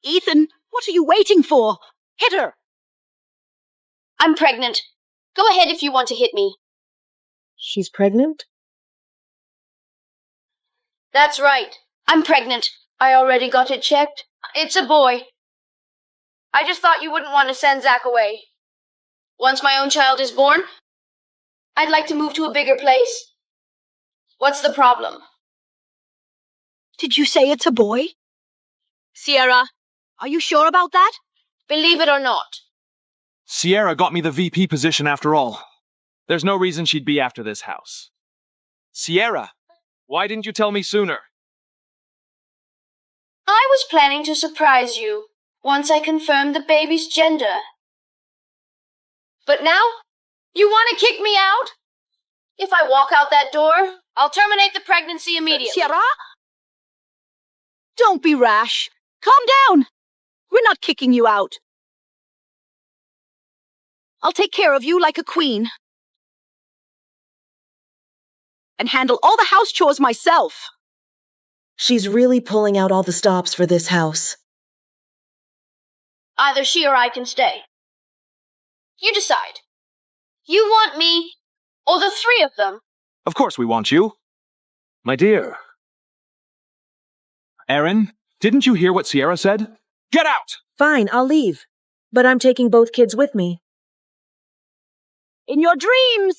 Ethan, what are you waiting for? Hit her. I'm pregnant. Go ahead if you want to hit me. She's pregnant? That's right. I'm pregnant. I already got it checked. It's a boy. I just thought you wouldn't want to send Zach away. Once my own child is born, I'd like to move to a bigger place. What's the problem? Did you say it's a boy? Sierra, are you sure about that? Believe it or not. Sierra got me the VP position after all. There's no reason she'd be after this house. Sierra, why didn't you tell me sooner? I was planning to surprise you once I confirmed the baby's gender. But now, you want to kick me out? If I walk out that door, I'll terminate the pregnancy immediately. Sierra? Don't be rash. Calm down. We're not kicking you out. I'll take care of you like a queen. And handle all the house chores myself. She's really pulling out all the stops for this house. Either she or I can stay. You decide. You want me, or the three of them? Of course we want you. My dear. Erin, didn't you hear what Sierra said? Get out! Fine, I'll leave. But I'm taking both kids with me. In your dreams!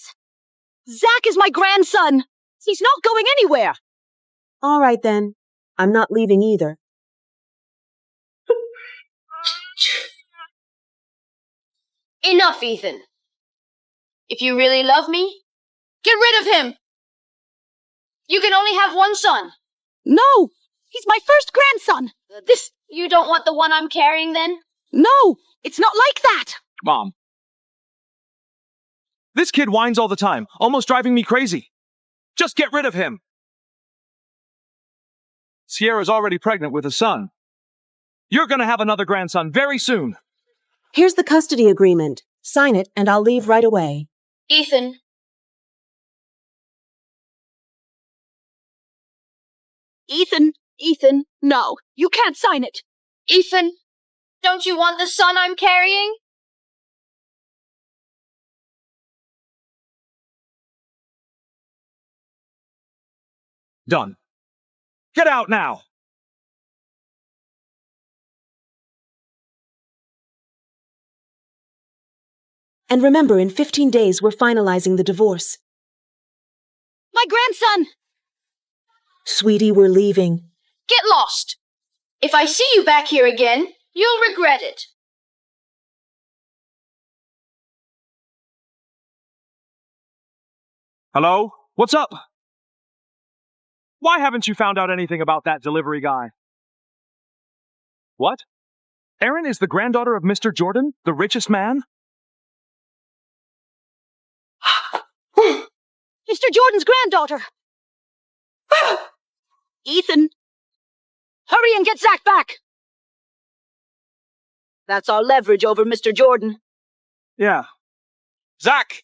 Zach is my grandson! He's not going anywhere! All right then. I'm not leaving either. Enough, Ethan. If you really love me, get rid of him. You can only have one son. No! He's my first grandson! This... You don't want the one I'm carrying, then? No! It's not like that! Mom. This kid whines all the time, almost driving me crazy. Just get rid of him. Sierra's already pregnant with a son. You're gonna have another grandson very soon. Here's the custody agreement. Sign it, and I'll leave right away. Ethan. Ethan, no. You can't sign it. Ethan, don't you want the son I'm carrying? Done. Get out now! And remember, in 15 days, we're finalizing the divorce. My grandson! Sweetie, we're leaving. Get lost. If I see you back here again, you'll regret it. Hello? What's up? Why haven't you found out anything about that delivery guy? What? Erin is the granddaughter of Mr. Jordan, the richest man? Mr. Jordan's granddaughter! Ethan, hurry and get Zach back! That's our leverage over Mr. Jordan. Yeah. Zach!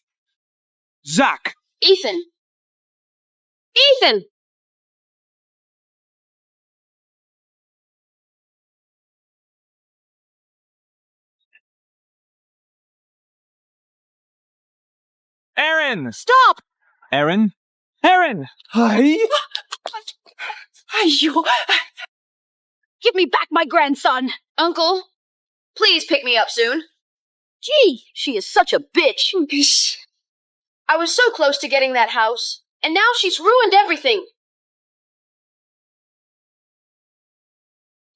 Zach! Ethan! Ethan! Erin! Stop! Erin? Erin! Hi. Give me back my grandson! Uncle, please pick me up soon. Gee, she is such a bitch. I was so close to getting that house, and now she's ruined everything.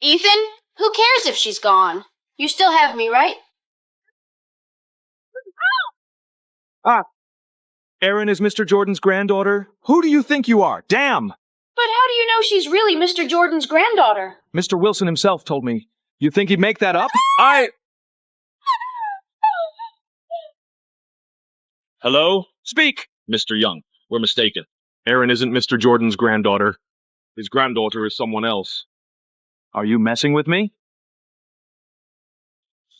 Ethan, who cares if she's gone? You still have me, right? Erin is Mr. Jordan's granddaughter? Who do you think you are? Damn! But how do you know she's really Mr. Jordan's granddaughter? Mr. Wilson himself told me. You think he'd make that up? Hello? Speak! Mr. Young, we're mistaken. Erin isn't Mr. Jordan's granddaughter. His granddaughter is someone else. Are you messing with me?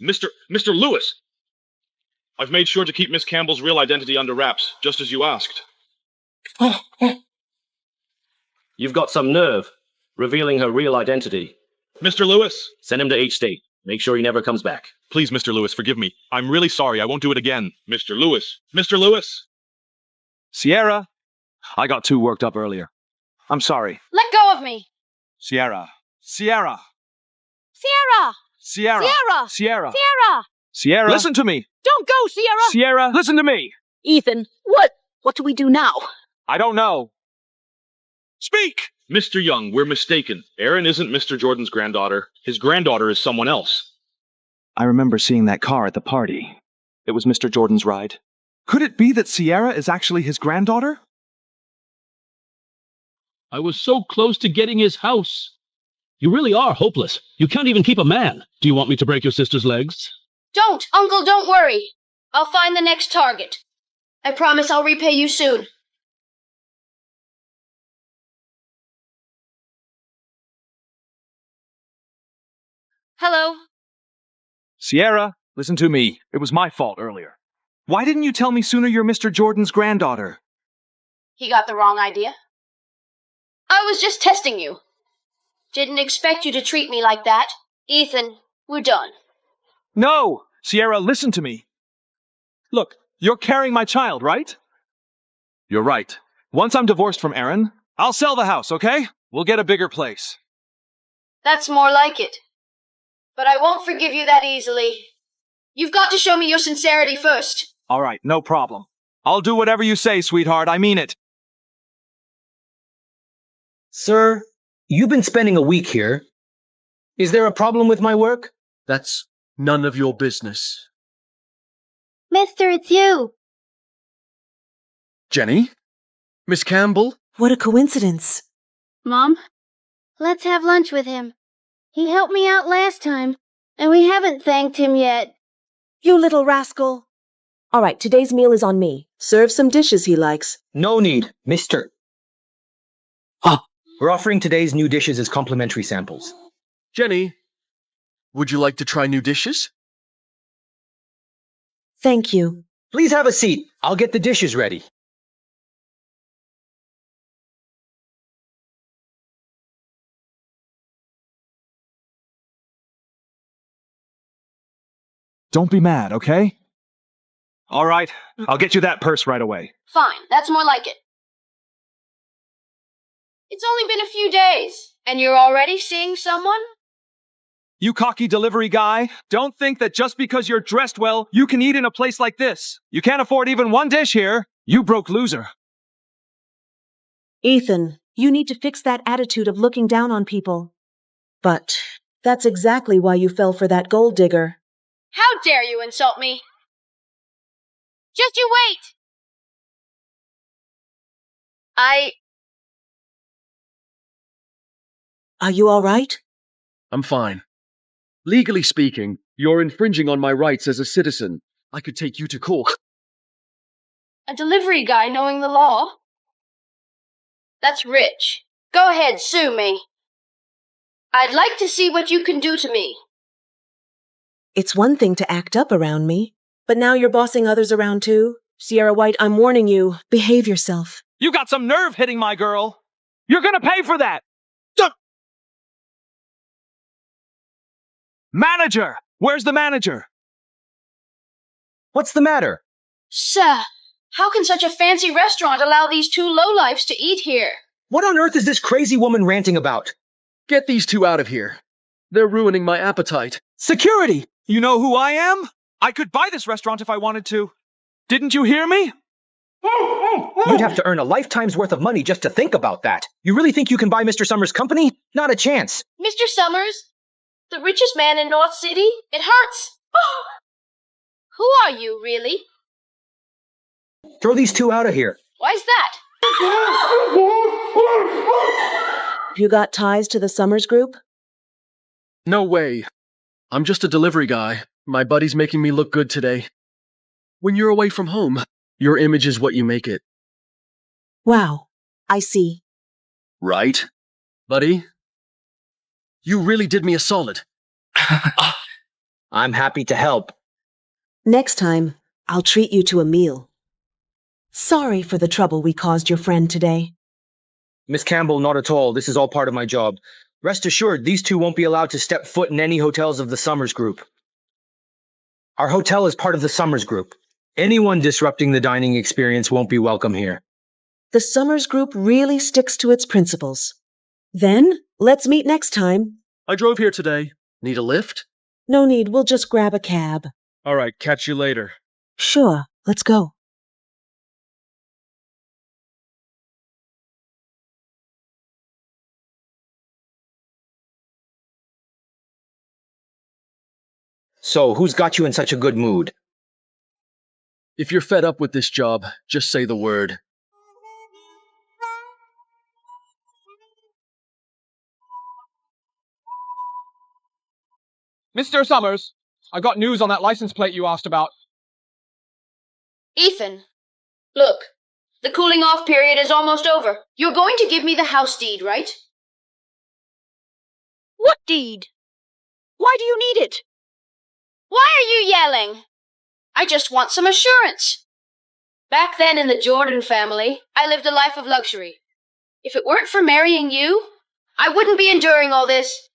Mr. Lewis! I've made sure to keep Miss Campbell's real identity under wraps, just as you asked. You've got some nerve, revealing her real identity. Mr. Lewis! Send him to H-State. Make sure he never comes back. Please, Mr. Lewis, forgive me. I'm really sorry. I won't do it again. Mr. Lewis! Mr. Lewis! Sierra! I got too worked up earlier. I'm sorry. Let go of me! Sierra! Sierra! Sierra! Sierra! Sierra! Sierra! Sierra! Sierra! Listen to me! Don't go, Sierra! Sierra, listen to me! Ethan, what do we do now? I don't know. Speak! Mr. Young, we're mistaken. Erin isn't Mr. Jordan's granddaughter. His granddaughter is someone else. I remember seeing that car at the party. It was Mr. Jordan's ride. Could it be that Sierra is actually his granddaughter? I was so close to getting his house. You really are hopeless. You can't even keep a man. Do you want me to break your sister's legs? Don't, Uncle, don't worry. I'll find the next target. I promise I'll repay you soon. Hello. Sierra, listen to me. It was my fault earlier. Why didn't you tell me sooner you're Mr. Jordan's granddaughter? He got the wrong idea. I was just testing you. Didn't expect you to treat me like that. Ethan, we're done. No! Sierra, listen to me. Look, you're carrying my child, right? You're right. Once I'm divorced from Erin, I'll sell the house, okay? We'll get a bigger place. That's more like it. But I won't forgive you that easily. You've got to show me your sincerity first. All right, no problem. I'll do whatever you say, sweetheart. I mean it. Sir, you've been spending a week here. Is there a problem with my work? That's None of your business. Mister, it's you. Jenny? Miss Campbell? What a coincidence. Mom, let's have lunch with him. He helped me out last time, and we haven't thanked him yet. You little rascal. All right, today's meal is on me. Serve some dishes he likes. No need, mister. We're offering today's new dishes as complimentary samples. Jenny, would you like to try new dishes? Thank you. Please have a seat. I'll get the dishes ready. Don't be mad, okay? All right, I'll get you that purse right away. Fine, that's more like it. It's only been a few days, and you're already seeing someone? You cocky delivery guy, don't think that just because you're dressed well, you can eat in a place like this. You can't afford even one dish here. You broke loser. Ethan, you need to fix that attitude of looking down on people. But that's exactly why you fell for that gold digger. How dare you insult me? Just you wait! Are you all right? I'm fine. Legally speaking, you're infringing on my rights as a citizen. I could take you to court. A delivery guy knowing the law? That's rich. Go ahead, sue me. I'd like to see what you can do to me. It's one thing to act up around me, but now you're bossing others around too. Sierra White, I'm warning you. Behave yourself. You got some nerve hitting my girl. You're gonna pay for that. Manager! Where's the manager? What's the matter? Sir, how can such a fancy restaurant allow these two lowlifes to eat here? What on earth is this crazy woman ranting about? Get these two out of here. They're ruining my appetite. Security! You know who I am? I could buy this restaurant if I wanted to. Didn't you hear me? You'd have to earn a lifetime's worth of money just to think about that. You really think you can buy Mr. Summers' company? Not a chance. Mr. Summers? The richest man in North City? It hurts! Who are you, really? Throw these two out of here. Why's that? You got ties to the Summers Group? No way. I'm just a delivery guy. My buddy's making me look good today. When you're away from home, your image is what you make it. Wow, I see. Right? Buddy? You really did me a solid. I'm happy to help. Next time, I'll treat you to a meal. Sorry for the trouble we caused your friend today. Miss Campbell, not at all. This is all part of my job. Rest assured, these two won't be allowed to step foot in any hotels of the Summers Group. Our hotel is part of the Summers Group. Anyone disrupting the dining experience won't be welcome here. The Summers Group really sticks to its principles. Then, let's meet next time. I drove here today. Need a lift? No need, we'll just grab a cab. All right, catch you later. Sure, let's go. So, who's got you in such a good mood? If you're fed up with this job, just say the word. Mr. Summers, I got news on that license plate you asked about. Ethan, look, the cooling off period is almost over. You're going to give me the house deed, right? What deed? Why do you need it? Why are you yelling? I just want some assurance. Back then in the Jordan family, I lived a life of luxury. If it weren't for marrying you, I wouldn't be enduring all this.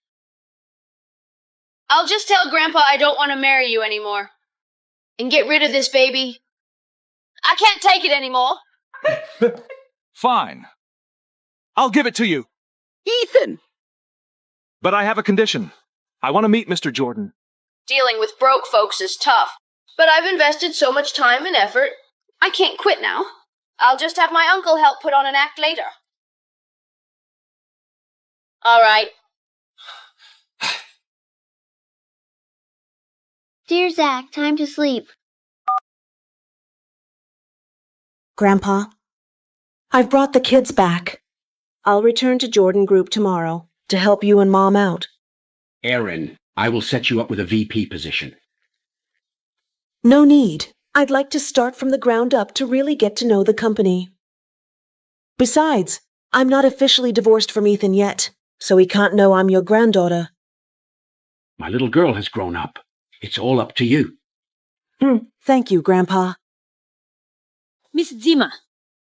I'll just tell Grandpa I don't want to marry you anymore. And get rid of this baby. I can't take it anymore. Fine. I'll give it to you. Ethan! But I have a condition. I want to meet Mr. Jordan. Dealing with broke folks is tough. But I've invested so much time and effort, I can't quit now. I'll just have my uncle help put on an act later. All right. Dear Zach, time to sleep. Grandpa, I've brought the kids back. I'll return to Jordan Group tomorrow to help you and Mom out. Aaron, I will set you up with a VP position. No need. I'd like to start from the ground up to really get to know the company. Besides, I'm not officially divorced from Ethan yet, so he can't know I'm your granddaughter. My little girl has grown up. It's all up to you. Thank you, Grandpa. Miss Zima,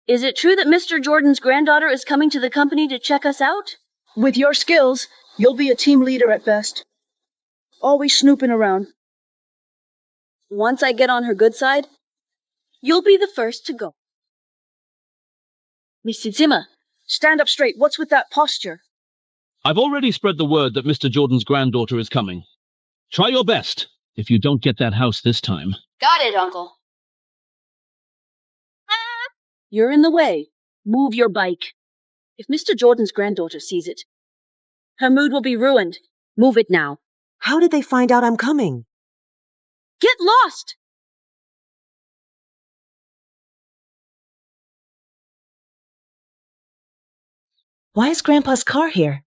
is it true that Mr. Jordan's granddaughter is coming to the company to check us out? With your skills, you'll be a team leader at best. Always snooping around. Once I get on her good side, you'll be the first to go. Mr. Zima, stand up straight. What's with that posture? I've already spread the word that Mr. Jordan's granddaughter is coming. Try your best if you don't get that house this time. Got it, Uncle. You're in the way. Move your bike. If Mr. Jordan's granddaughter sees it, her mood will be ruined. Move it now. How did they find out I'm coming? Get lost! Why is Grandpa's car here?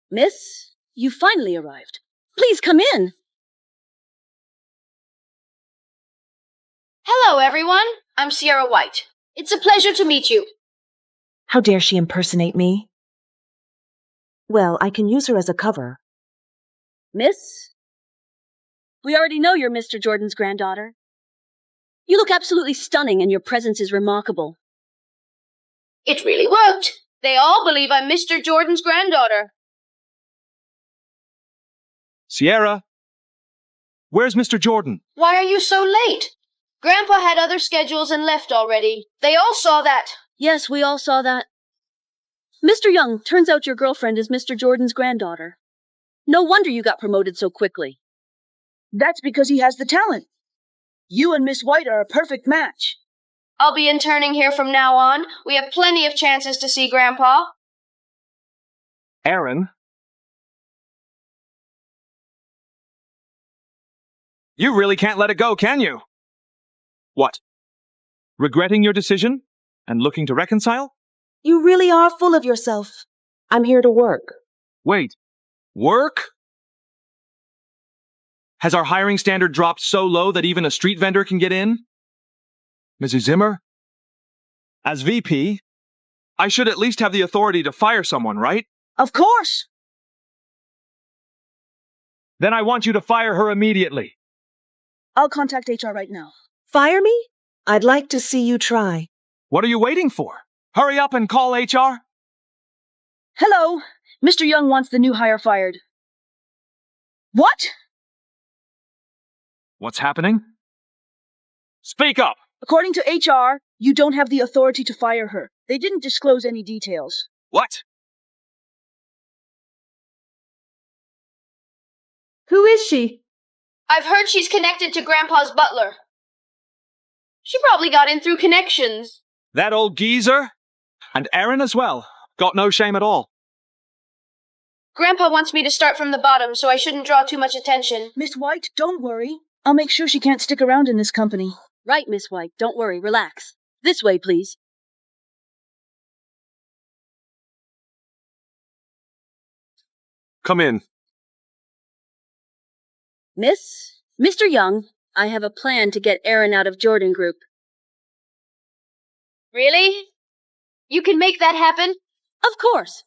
Miss, you finally arrived. Please come in. Hello, everyone. I'm Sierra White. It's a pleasure to meet you. How dare she impersonate me? Well, I can use her as a cover. Miss, we already know you're Mr. Jordan's granddaughter. You look absolutely stunning and your presence is remarkable. It really worked. They all believe I'm Mr. Jordan's granddaughter. Sierra, where's Mr. Jordan? Why are you so late? Grandpa had other schedules and left already. They all saw that. Yes, we all saw that. Mr. Young, turns out your girlfriend is Mr. Jordan's granddaughter. No wonder you got promoted so quickly. That's because he has the talent. You and Miss White are a perfect match. I'll be interning here from now on. We have plenty of chances to see Grandpa. Aaron? You really can't let it go, can you? What? Regretting your decision? And looking to reconcile? You really are full of yourself. I'm here to work. Wait. Work? Has our hiring standard dropped so low that even a street vendor can get in? Mrs. Zimmer? As VP, I should at least have the authority to fire someone, right? Of course. Then I want you to fire her immediately. I'll contact HR right now. Fire me? I'd like to see you try. What are you waiting for? Hurry up and call HR. Hello. Mr. Young wants the new hire fired. What? What's happening? Speak up! According to HR, you don't have the authority to fire her. They didn't disclose any details. What? Who is she? I've heard she's connected to Grandpa's butler. She probably got in through connections. That old geezer? And Aaron as well. Got no shame at all. Grandpa wants me to start from the bottom, so I shouldn't draw too much attention. Miss White, don't worry. I'll make sure she can't stick around in this company. Right, Miss White. Don't worry. Relax. This way, please. Come in. Miss, Mr. Young, I have a plan to get Aaron out of Jordan Group. Really? You can make that happen? Of course.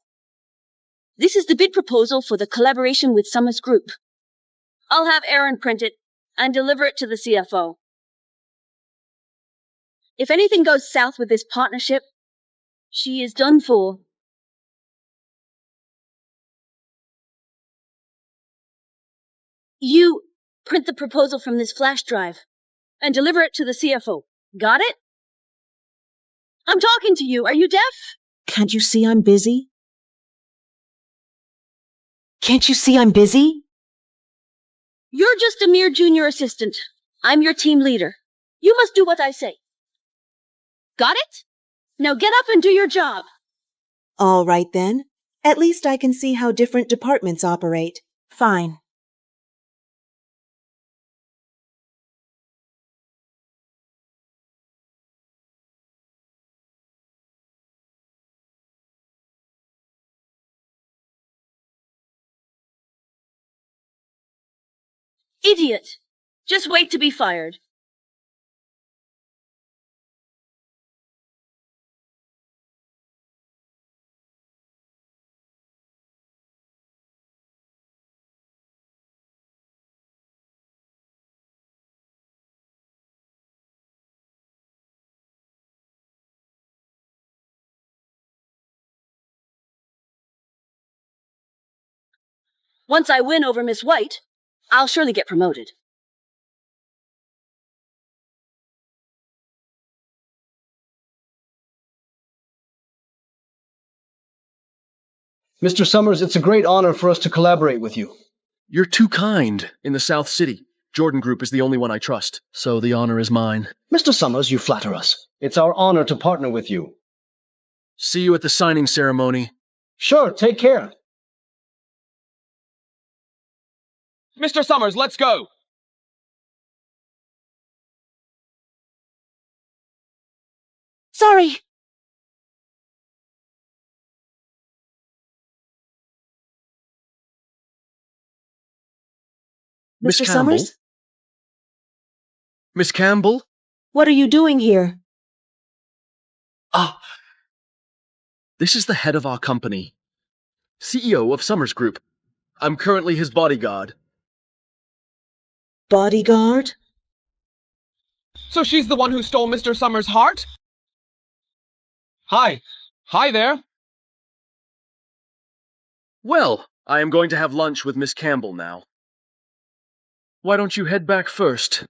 This is the bid proposal for the collaboration with Summers Group. I'll have Aaron print it and deliver it to the CFO. If anything goes south with this partnership, she is done for. You print the proposal from this flash drive and deliver it to the CFO. Got it? I'm talking to you. Are you deaf? Can't you see I'm busy? Can't you see I'm busy? You're just a mere junior assistant. I'm your team leader. You must do what I say. Got it? Now get up and do your job. All right then. At least I can see how different departments operate. Fine. Idiot! Just wait to be fired. Once I win over Miss White, I'll surely get promoted. Mr. Summers, it's a great honor for us to collaborate with you. You're too kind. In the South City, Jordan Group is the only one I trust, so the honor is mine. Mr. Summers, you flatter us. It's our honor to partner with you. See you at the signing ceremony. Sure, take care. Mr. Summers, let's go! Sorry. Mr. Campbell? Summers? Miss Campbell? What are you doing here? Ah! This is the head of our company. CEO of Summers Group. I'm currently his bodyguard. Bodyguard? So she's the one who stole Mr. Summers' heart? Hi. Hi there. Well, I am going to have lunch with Miss Campbell now. Why don't you head back first?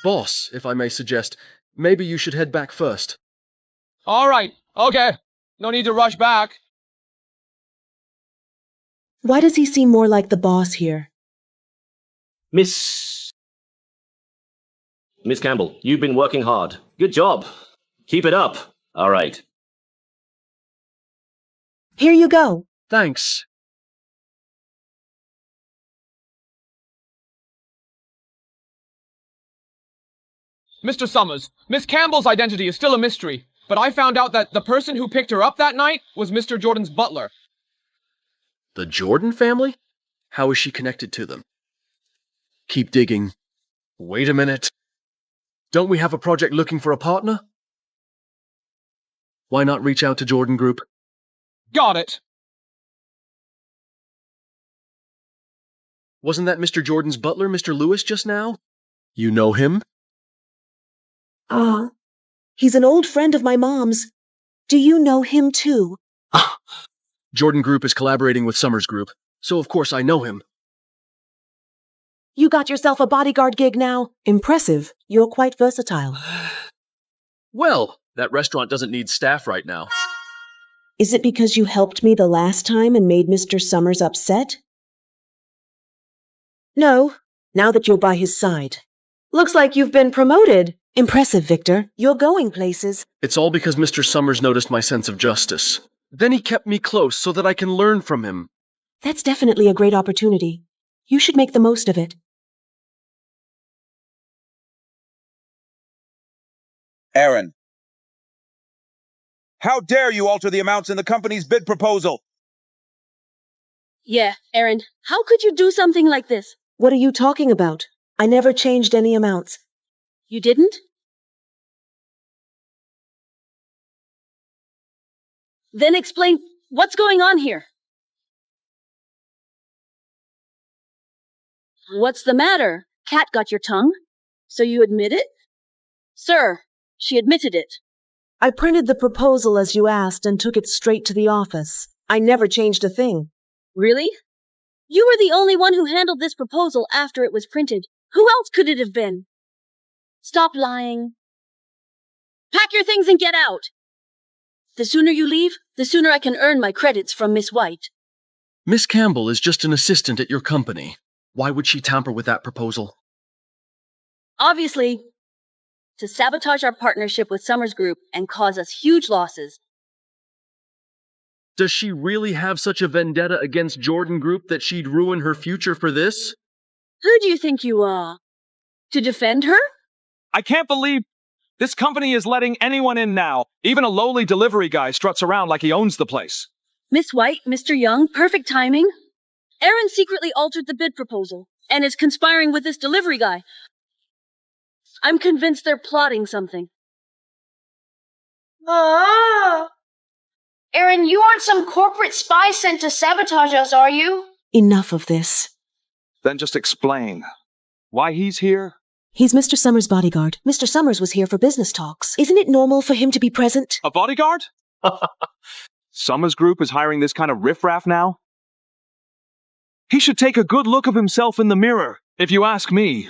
Boss, if I may suggest, maybe you should head back first. All right. Okay. No need to rush back. Why does he seem more like the boss here? Miss Campbell, you've been working hard. Good job. Keep it up. All right. Here you go. Thanks. Mr. Summers, Miss Campbell's identity is still a mystery, but I found out that the person who picked her up that night was Mr. Jordan's butler. The Jordan family? How is she connected to them? Keep digging. Wait a minute. Don't we have a project looking for a partner? Why not reach out to Jordan Group? Got it. Wasn't that Mr. Jordan's butler, Mr. Lewis, just now? You know him? He's an old friend of my mom's. Do you know him too? Jordan Group is collaborating with Summers Group, so of course I know him. You got yourself a bodyguard gig now. Impressive. You're quite versatile. Well, that restaurant doesn't need staff right now. Is it because you helped me the last time and made Mr. Summers upset? No, now that you're by his side. Looks like you've been promoted. Impressive, Victor. You're going places. It's all because Mr. Summers noticed my sense of justice. Then he kept me close so that I can learn from him. That's definitely a great opportunity. You should make the most of it. Aaron. How dare you alter the amounts in the company's bid proposal? Yeah, Aaron, how could you do something like this? What are you talking about? I never changed any amounts. You didn't? Then explain what's going on here. What's the matter? Cat got your tongue? So you admit it? Sir, she admitted it. I printed the proposal as you asked and took it straight to the office. I never changed a thing. Really? You were the only one who handled this proposal after it was printed. Who else could it have been? Stop lying. Pack your things and get out. The sooner you leave, the sooner I can earn my credits from Miss White. Miss Campbell is just an assistant at your company. Why would she tamper with that proposal? Obviously, to sabotage our partnership with Summers Group and cause us huge losses. Does she really have such a vendetta against Jordan Group that she'd ruin her future for this? Who do you think you are? To defend her? I can't believe this company is letting anyone in now. Even a lowly delivery guy struts around like he owns the place. Miss White, Mr. Young, perfect timing. Aaron secretly altered the bid proposal and is conspiring with this delivery guy. I'm convinced they're plotting something. Ah! Aaron, you aren't some corporate spy sent to sabotage us, are you? Enough of this. Then just explain why he's here. He's Mr. Summers' bodyguard. Mr. Summers was here for business talks. Isn't it normal for him to be present? A bodyguard? Summers Group is hiring this kind of riffraff now? He should take a good look of himself in the mirror, if you ask me.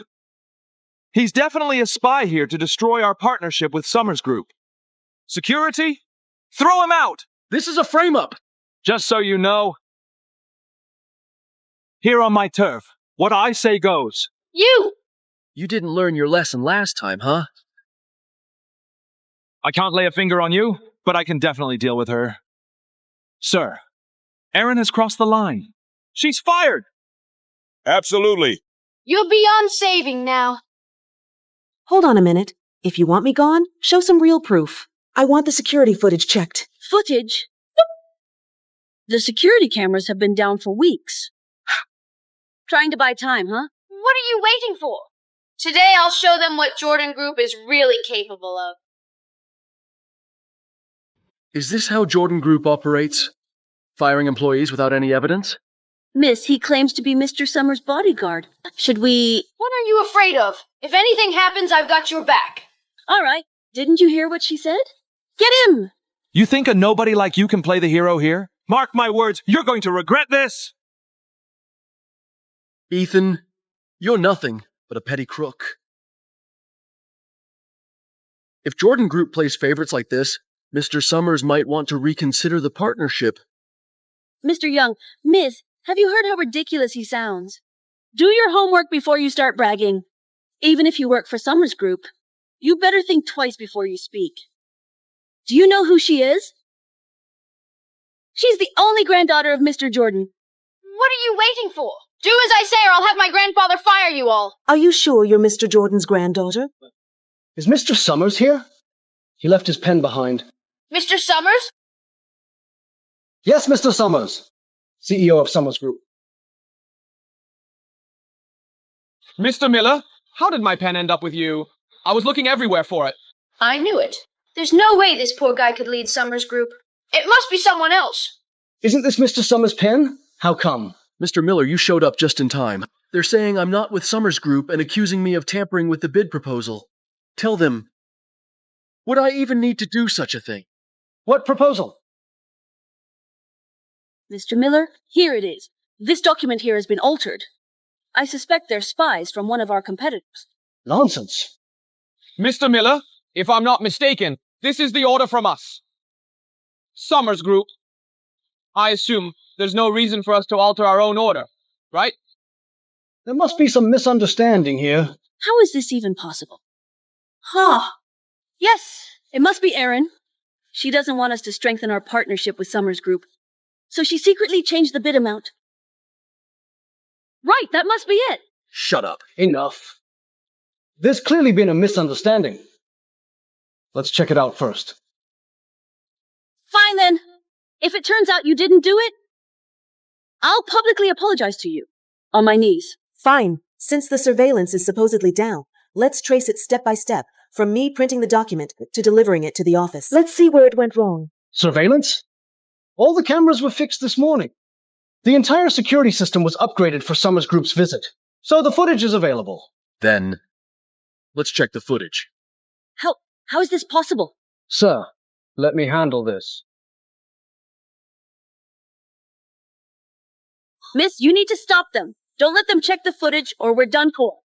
He's definitely a spy here to destroy our partnership with Summers Group. Security? Throw him out! This is a frame-up! Just so you know, here on my turf, what I say goes. You didn't learn your lesson last time, huh? I can't lay a finger on you, but I can definitely deal with her. Sir, Erin has crossed the line. She's fired! Absolutely. You're beyond saving now. Hold on a minute. If you want me gone, show some real proof. I want the security footage checked. Footage? The security cameras have been down for weeks. Trying to buy time, huh? What are you waiting for? Today I'll show them what Jordan Group is really capable of. Is this how Jordan Group operates? Firing employees without any evidence? Miss, he claims to be Mr. Summers' bodyguard. Should we... What are you afraid of? If anything happens, I've got your back. All right. Didn't you hear what she said? Get him! You think a nobody like you can play the hero here? Mark my words, you're going to regret this! Ethan, you're nothing but a petty crook. If Jordan Group plays favorites like this, Mr. Summers might want to reconsider the partnership. Mr. Young, Miss, have you heard how ridiculous he sounds? Do your homework before you start bragging. Even if you work for Summers Group, you better think twice before you speak. Do you know who she is? She's the only granddaughter of Mr. Jordan. What are you waiting for? Do as I say or I'll have my grandfather fire you all. Are you sure you're Mr. Jordan's granddaughter? Is Mr. Summers here? He left his pen behind. Mr. Summers? Yes, Mr. Summers. CEO of Summers Group. Mr. Miller, how did my pen end up with you? I was looking everywhere for it. I knew it. There's no way this poor guy could lead Summers Group. It must be someone else. Isn't this Mr. Summers' pen? How come? Mr. Miller, you showed up just in time. They're saying I'm not with Summers Group and accusing me of tampering with the bid proposal. Tell them, would I even need to do such a thing? What proposal? Mr. Miller, here it is. This document here has been altered. I suspect they're spies from one of our competitors. Nonsense. Mr. Miller, if I'm not mistaken, this is the order from us. Summers Group. I assume there's no reason for us to alter our own order, right? There must be some misunderstanding here. How is this even possible? Huh. Yes, it must be Erin. She doesn't want us to strengthen our partnership with Summers Group, so she secretly changed the bid amount. Right, that must be it. Shut up. Enough. There's clearly been a misunderstanding. Let's check it out first. Fine then. If it turns out you didn't do it, I'll publicly apologize to you. On my knees. Fine. Since the surveillance is supposedly down, let's trace it step by step, from me printing the document to delivering it to the office. Let's see where it went wrong. Surveillance? All the cameras were fixed this morning. The entire security system was upgraded for Summers Group's visit, so the footage is available. Then, let's check the footage. How is this possible? Sir, let me handle this. Miss, you need to stop them. Don't let them check the footage or we're done for.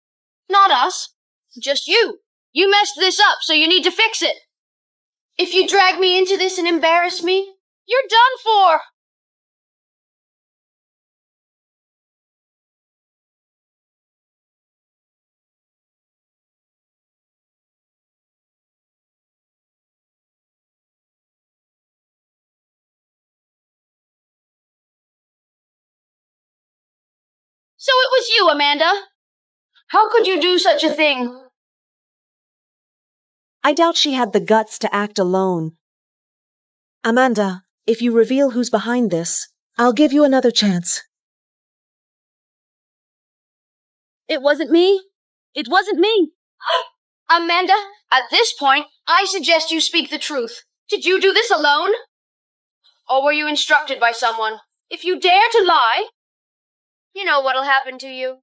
Not us. Just you. You messed this up, so you need to fix it. If you drag me into this and embarrass me, you're done for. So it was you, Amanda. How could you do such a thing? I doubt she had the guts to act alone. Amanda, if you reveal who's behind this, I'll give you another chance. It wasn't me. It wasn't me. Amanda, at this point, I suggest you speak the truth. Did you do this alone? Or were you instructed by someone? If you dare to lie, you know what'll happen to you.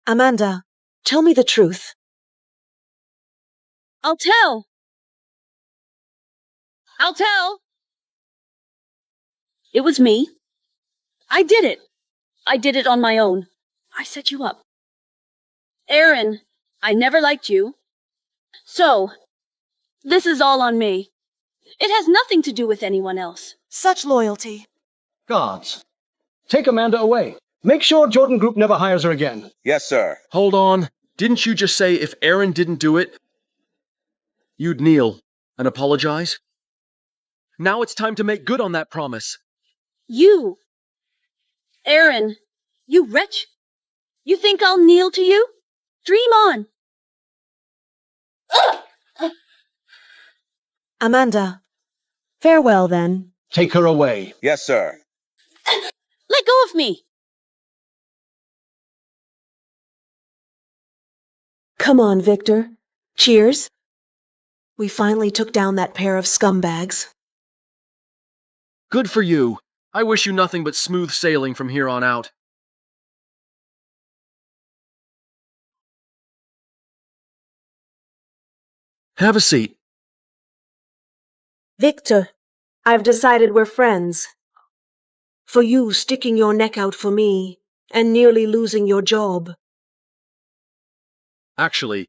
Amanda, tell me the truth. I'll tell. I'll tell. It was me. I did it. I did it on my own. I set you up. Aaron, I never liked you. So, this is all on me. It has nothing to do with anyone else. Such loyalty. Guards, take Amanda away. Make sure Jordan Group never hires her again. Yes, sir. Hold on. Didn't you just say if Aaron didn't do it, you'd kneel and apologize? Now it's time to make good on that promise. You, Aaron, you wretch. You think I'll kneel to you? Dream on. Amanda, farewell then. Take her away. Yes, sir. Let go of me. Come on, Victor. Cheers. We finally took down that pair of scumbags. Good for you. I wish you nothing but smooth sailing from here on out. Have a seat. Victor, I've decided we're friends. For you sticking your neck out for me and nearly losing your job. Actually,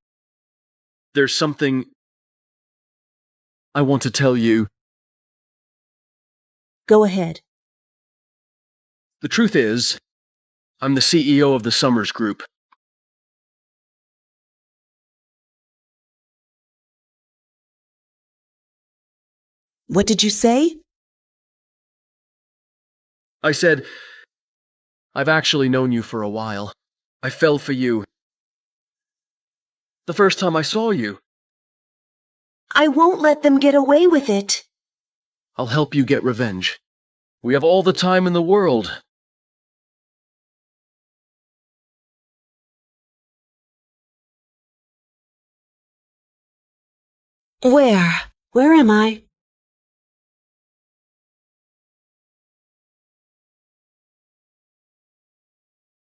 there's something I want to tell you. Go ahead. The truth is, I'm the CEO of the Summers Group. What did you say? I said, I've actually known you for a while. I fell for you. The first time I saw you. I won't let them get away with it. I'll help you get revenge. We have all the time in the world. Where? Where am I?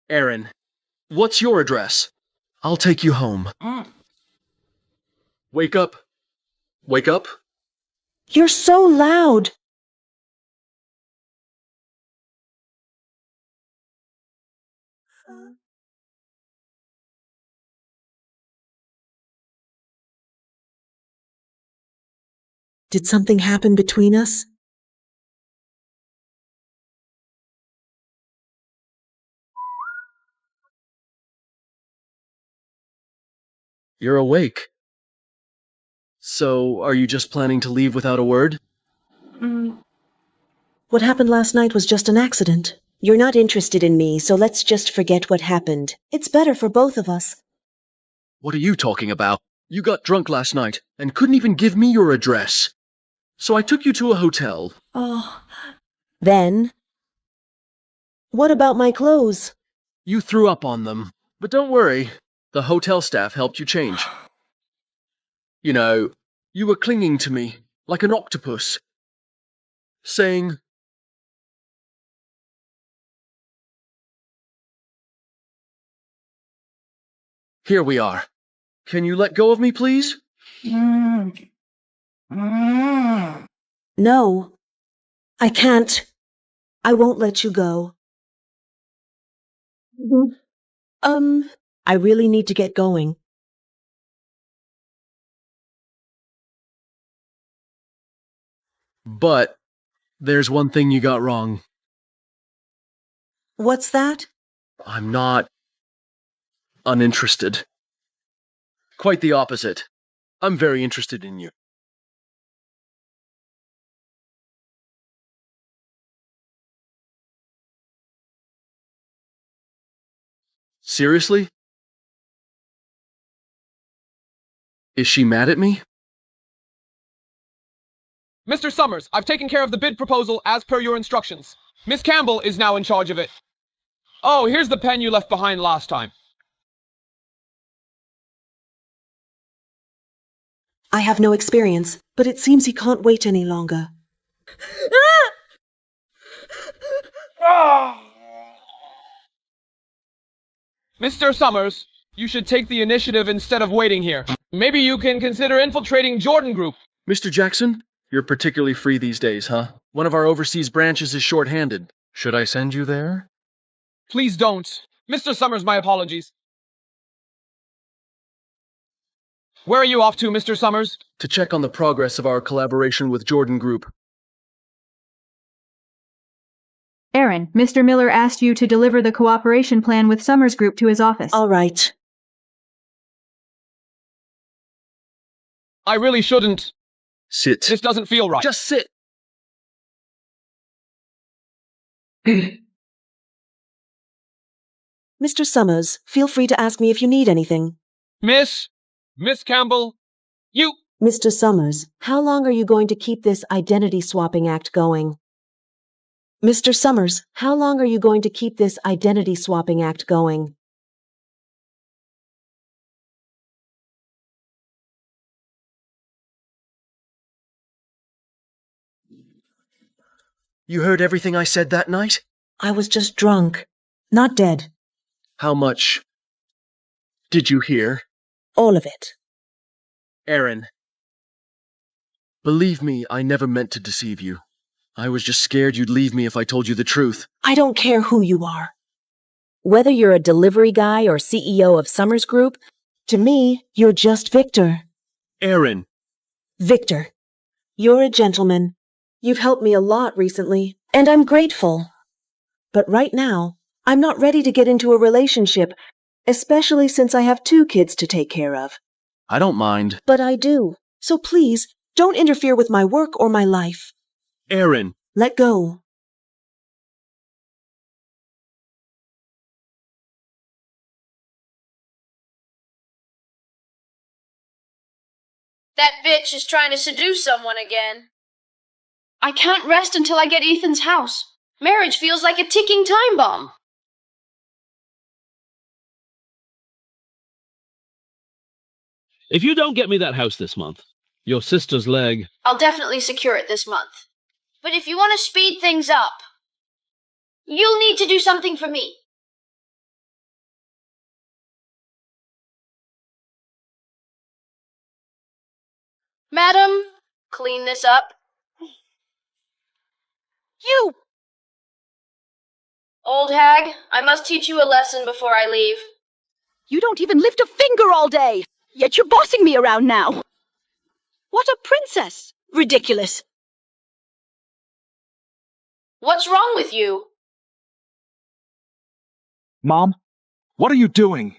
Aaron, what's your address? I'll take you home. Wake up. Wake up. You're so loud. Did something happen between us? You're awake. So, are you just planning to leave without a word? What happened last night was just an accident. You're not interested in me, so let's just forget what happened. It's better for both of us. What are you talking about? You got drunk last night and couldn't even give me your address. So I took you to a hotel. Oh. Then? What about my clothes? You threw up on them. But don't worry, the hotel staff helped you change. You know, you were clinging to me like an octopus, saying, "Here we are. Can you let go of me, please?" No. I can't. I won't let you go. I really need to get going. But there's one thing you got wrong. What's that? I'm not uninterested. Quite the opposite. I'm very interested in you. Seriously? Is she mad at me? Mr. Summers, I've taken care of the bid proposal as per your instructions. Miss Campbell is now in charge of it. Oh, here's the pen you left behind last time. I have no experience, but it seems he can't wait any longer. Mr. Summers, you should take the initiative instead of waiting here. Maybe you can consider infiltrating Jordan Group. Mr. Jackson, you're particularly free these days, huh? One of our overseas branches is short-handed. Should I send you there? Please don't. Mr. Summers, my apologies. Where are you off to, Mr. Summers? To check on the progress of our collaboration with Jordan Group. Aaron, Mr. Miller asked you to deliver the cooperation plan with Summers Group to his office. All right. I really shouldn't. Sit. This doesn't feel right. Just sit. Mr. Summers, feel free to ask me if you need anything. Miss Campbell, you... Mr. Summers, how long are you going to keep this identity swapping act going? Mr. Summers, how long are you going to keep this identity swapping act going? You heard everything I said that night? I was just drunk, not dead. How much did you hear? All of it. Aaron, believe me, I never meant to deceive you. I was just scared you'd leave me if I told you the truth. I don't care who you are. Whether you're a delivery guy or CEO of Summers Group, to me, you're just Victor. Aaron. Victor, you're a gentleman. You've helped me a lot recently, and I'm grateful. But right now, I'm not ready to get into a relationship, especially since I have 2 kids to take care of. I don't mind. But I do. So please, don't interfere with my work or my life. Aaron. Let go. That bitch is trying to seduce someone again. I can't rest until I get Ethan's house. Marriage feels like a ticking time bomb. If you don't get me that house this month, your sister's leg... I'll definitely secure it this month. But if you want to speed things up, you'll need to do something for me. Madam, clean this up. You! Old hag, I must teach you a lesson before I leave. You don't even lift a finger all day, yet you're bossing me around now. What a princess! Ridiculous. What's wrong with you? Mom, what are you doing?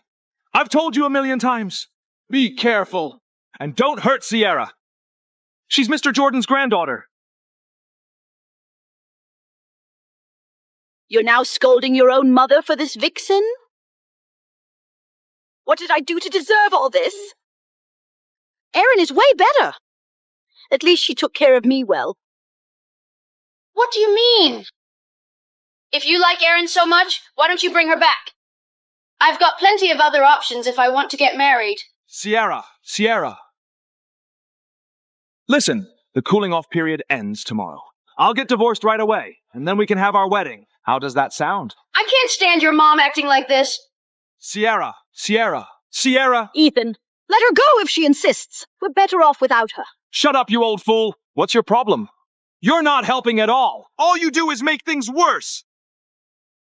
I've told you 1,000,000 times. Be careful. And don't hurt Sierra. She's Mr. Jordan's granddaughter. You're now scolding your own mother for this vixen? What did I do to deserve all this? Erin is way better. At least she took care of me well. What do you mean? If you like Erin so much, why don't you bring her back? I've got plenty of other options if I want to get married. Sierra. Listen, the cooling off period ends tomorrow. I'll get divorced right away, and then we can have our wedding. How does that sound? I can't stand your mom acting like this. Sierra. Ethan, let her go if she insists. We're better off without her. Shut up, you old fool. What's your problem? You're not helping at all. All you do is make things worse.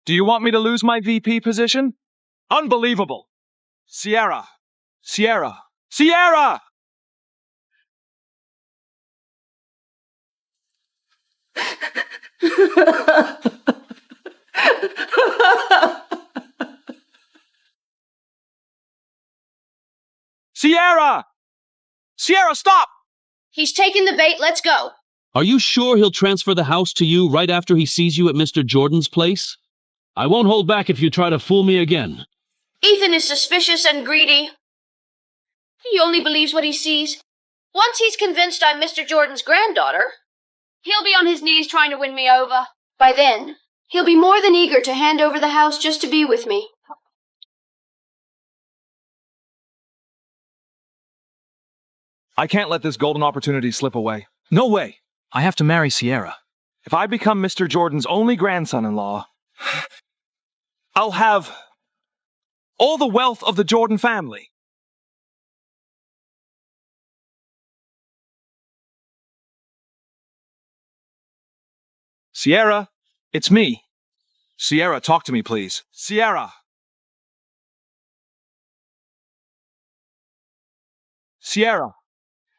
Do you want me to lose my VP position? Unbelievable. Sierra. Sierra, stop! He's taken the bait, let's go. Are you sure he'll transfer the house to you right after he sees you at Mr. Jordan's place? I won't hold back if you try to fool me again. Ethan is suspicious and greedy. He only believes what he sees. Once he's convinced I'm Mr. Jordan's granddaughter, he'll be on his knees trying to win me over. By then, he'll be more than eager to hand over the house just to be with me. I can't let this golden opportunity slip away. No way. I have to marry Sierra. If I become Mr. Jordan's only grandson-in-law, I'll have all the wealth of the Jordan family. Sierra, it's me. Sierra, talk to me, please. Sierra! Sierra!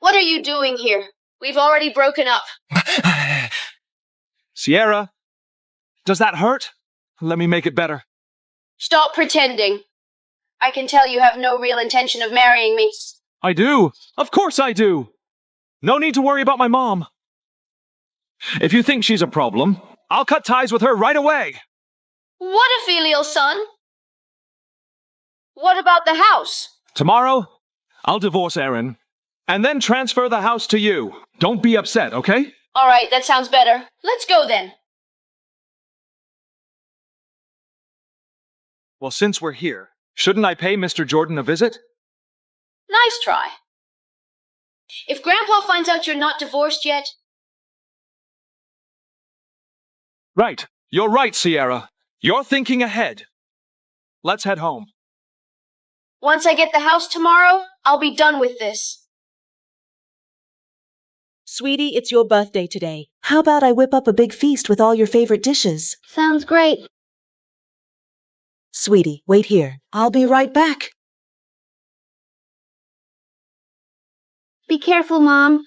What are you doing here? We've already broken up. Sierra! Does that hurt? Let me make it better. Stop pretending. I can tell you have no real intention of marrying me. I do. Of course I do. No need to worry about my mom. If you think she's a problem, I'll cut ties with her right away. What a filial son. What about the house? Tomorrow, I'll divorce Erin, and then transfer the house to you. Don't be upset, okay? All right, that sounds better. Let's go then. Well, since we're here, shouldn't I pay Mr. Jordan a visit? Nice try. If Grandpa finds out you're not divorced yet... Right. You're right, Sierra. You're thinking ahead. Let's head home. Once I get the house tomorrow, I'll be done with this. Sweetie, it's your birthday today. How about I whip up a big feast with all your favorite dishes? Sounds great. Sweetie, wait here. I'll be right back. Be careful, Mom.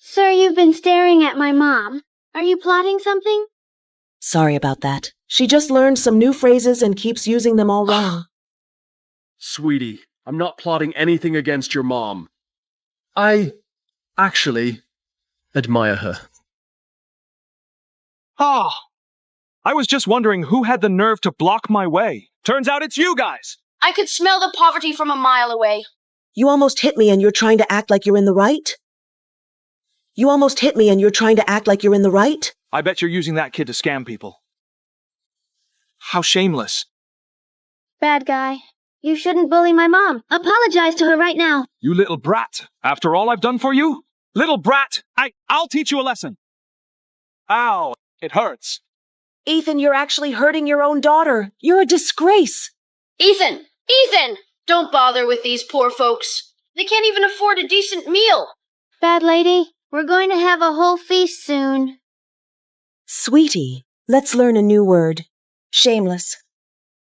Sir, you've been staring at my mom. Are you plotting something? Sorry about that. She just learned some new phrases and keeps using them all wrong. Sweetie, I'm not plotting anything against your mom. I actually admire her. Ah! I was just wondering who had the nerve to block my way. Turns out it's you guys! I could smell the poverty from a mile away. You almost hit me and you're trying to act like you're in the right? You almost hit me and you're trying to act like you're in the right? I bet you're using that kid to scam people. How shameless. Bad guy. You shouldn't bully my mom. Apologize to her right now. You little brat. After all I've done for you? Little brat, I'll teach you a lesson. Ow, it hurts. Ethan, you're actually hurting your own daughter. You're a disgrace. Ethan! Ethan! Don't bother with these poor folks. They can't even afford a decent meal. Bad lady, we're going to have a whole feast soon. Sweetie, let's learn a new word. Shameless.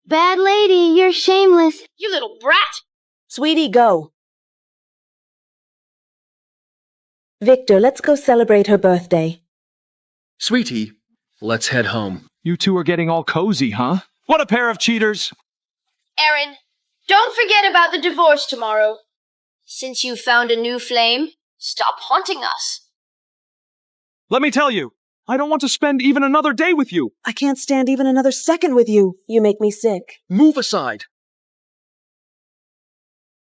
Bad lady, you're shameless. You little brat! Sweetie, go. Victor, let's go celebrate her birthday. Sweetie, let's head home. You two are getting all cozy, huh? What a pair of cheaters! Erin, don't forget about the divorce tomorrow. Since you found a new flame, stop haunting us. Let me tell you, I don't want to spend even another day with you. I can't stand even another second with you. You make me sick. Move aside.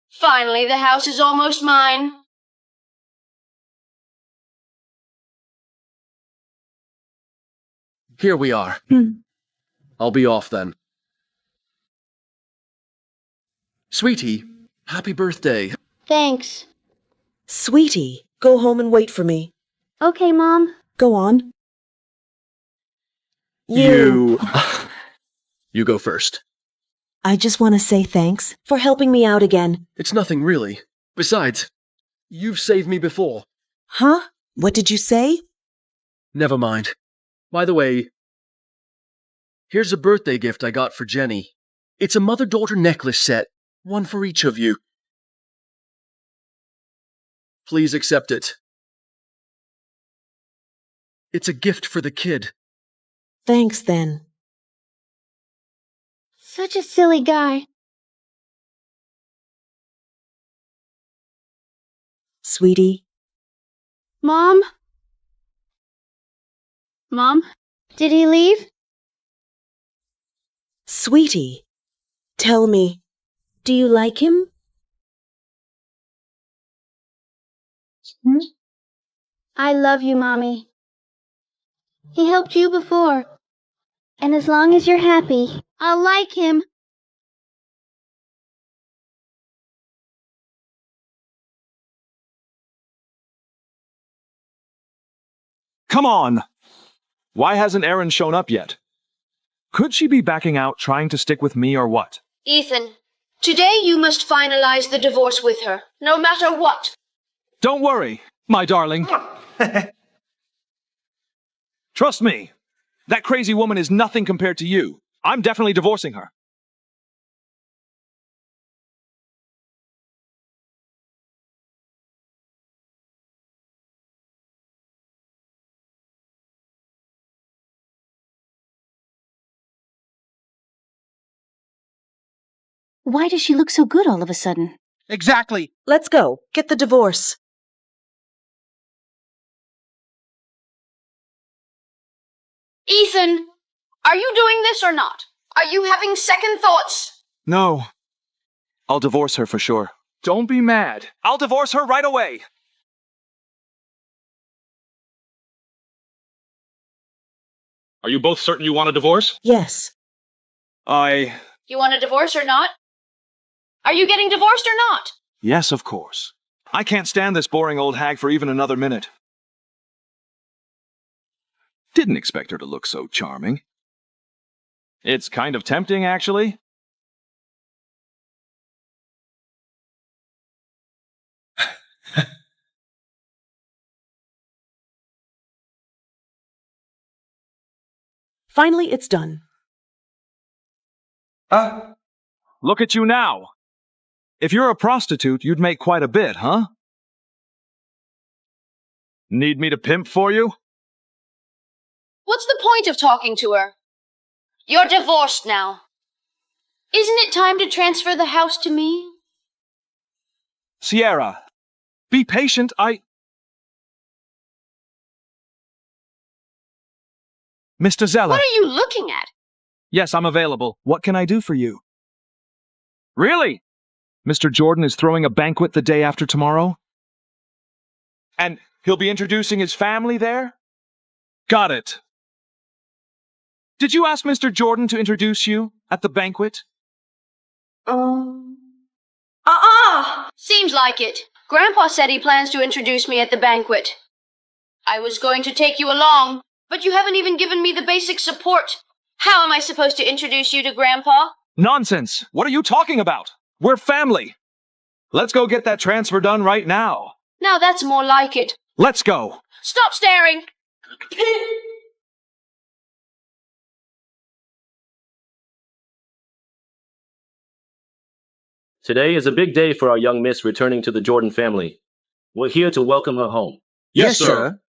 Finally, the house is almost mine. Here we are. I'll be off then. Sweetie, happy birthday. Thanks. Sweetie, go home and wait for me. Okay, Mom. Go on. You go first. I just want to say thanks for helping me out again. It's nothing really. Besides, you've saved me before. Huh? What did you say? Never mind. By the way, here's a birthday gift I got for Jenny. It's a mother-daughter necklace set, one for each of you. Please accept it. It's a gift for the kid. Thanks, then. Such a silly guy. Sweetie. Mom? Mom? Did he leave? Sweetie. Tell me, do you like him? I love you, Mommy. He helped you before. And as long as you're happy, I'll like him. Come on! Why hasn't Erin shown up yet? Could she be backing out trying to stick with me or what? Ethan, today you must finalize the divorce with her, no matter what. Don't worry, my darling. Trust me, that crazy woman is nothing compared to you. I'm definitely divorcing her. Why does she look so good all of a sudden? Exactly. Let's go. Get the divorce. Ethan, are you doing this or not? Are you having second thoughts? No. I'll divorce her for sure. Don't be mad. I'll divorce her right away. Are you both certain you want a divorce? Yes. You want a divorce or not? Are you getting divorced or not? Yes, of course. I can't stand this boring old hag for even another minute. Didn't expect her to look so charming. It's kind of tempting, actually. Finally, it's done. Look at you now. If you're a prostitute, you'd make quite a bit, huh? Need me to pimp for you? What's the point of talking to her? You're divorced now. Isn't it time to transfer the house to me? Sierra, be patient, Mr. Zeller. What are you looking at? Yes, I'm available. What can I do for you? Really? Mr. Jordan is throwing a banquet the day after tomorrow? And he'll be introducing his family there? Got it. Did you ask Mr. Jordan to introduce you at the banquet? Seems like it. Grandpa said he plans to introduce me at the banquet. I was going to take you along, but you haven't even given me the basic support. How am I supposed to introduce you to Grandpa? Nonsense! What are you talking about? We're family. Let's go get that transfer done right now. Now that's more like it. Let's go. Stop staring! Today is a big day for our young miss returning to the Jordan family. We're here to welcome her home. Yes, sir.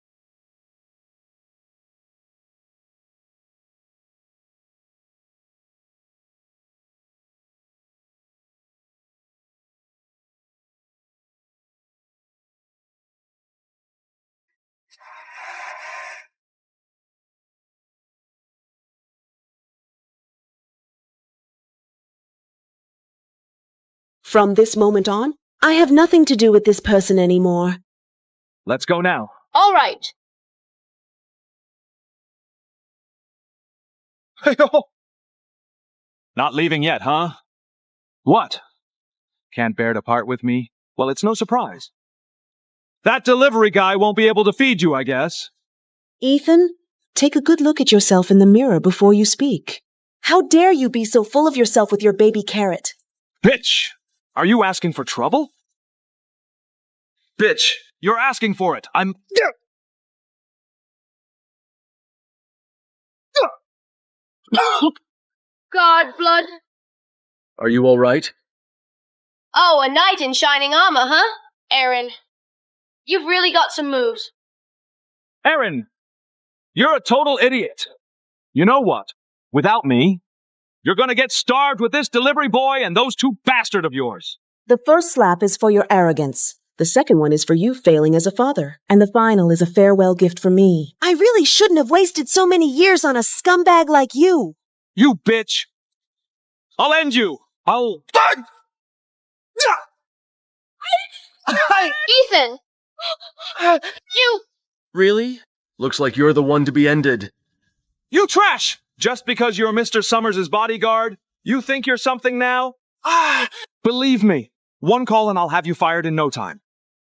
From this moment on, I have nothing to do with this person anymore. Let's go now. All right. Not leaving yet, huh? What? Can't bear to part with me? Well, it's no surprise. That delivery guy won't be able to feed you, I guess. Ethan, take a good look at yourself in the mirror before you speak. How dare you be so full of yourself with your baby carrot? Bitch! Are you asking for trouble? Bitch, you're asking for it. God, blood. Are you all right? Oh, a knight in shining armor, huh? Erin, you've really got some moves. Erin, you're a total idiot. You know what? Without me, you're gonna get starved with this delivery boy and those two bastards of yours. The first slap is for your arrogance. The second one is for you failing as a father. And the final is a farewell gift from me. I really shouldn't have wasted so many years on a scumbag like you. You bitch! I'll end you! I'll... Ethan! You! Really? Looks like you're the one to be ended. You trash! Just because you're Mr. Summers' bodyguard, you think you're something now? Believe me, one call and I'll have you fired in no time.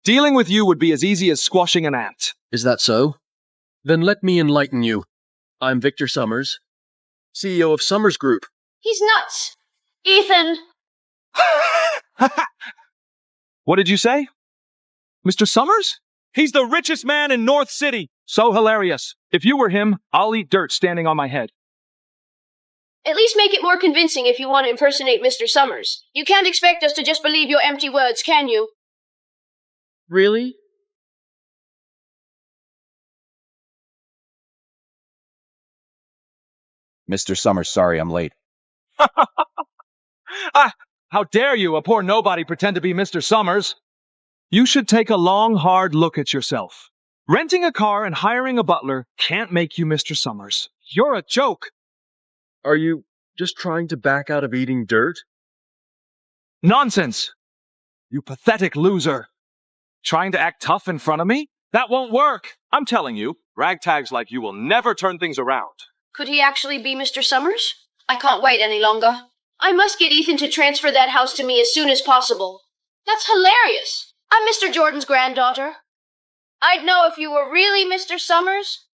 Dealing with you would be as easy as squashing an ant. Is that so? Then let me enlighten you. I'm Victor Summers, CEO of Summers Group. He's nuts! Ethan! What did you say? Mr. Summers? He's the richest man in North City. So hilarious. If you were him, I'll eat dirt standing on my head. At least make it more convincing if you want to impersonate Mr. Summers. You can't expect us to just believe your empty words, can you? Really? Mr. Summers, sorry I'm late. How dare you, a poor nobody, pretend to be Mr. Summers? You should take a long, hard look at yourself. Renting a car and hiring a butler can't make you Mr. Summers. You're a joke. Are you just trying to back out of eating dirt? Nonsense! You pathetic loser. Trying to act tough in front of me? That won't work. I'm telling you, ragtags like you will never turn things around. Could he actually be Mr. Summers? I can't wait any longer. I must get Ethan to transfer that house to me as soon as possible. That's hilarious. I'm Mr. Jordan's granddaughter. I'd know if you were really Mr. Summers.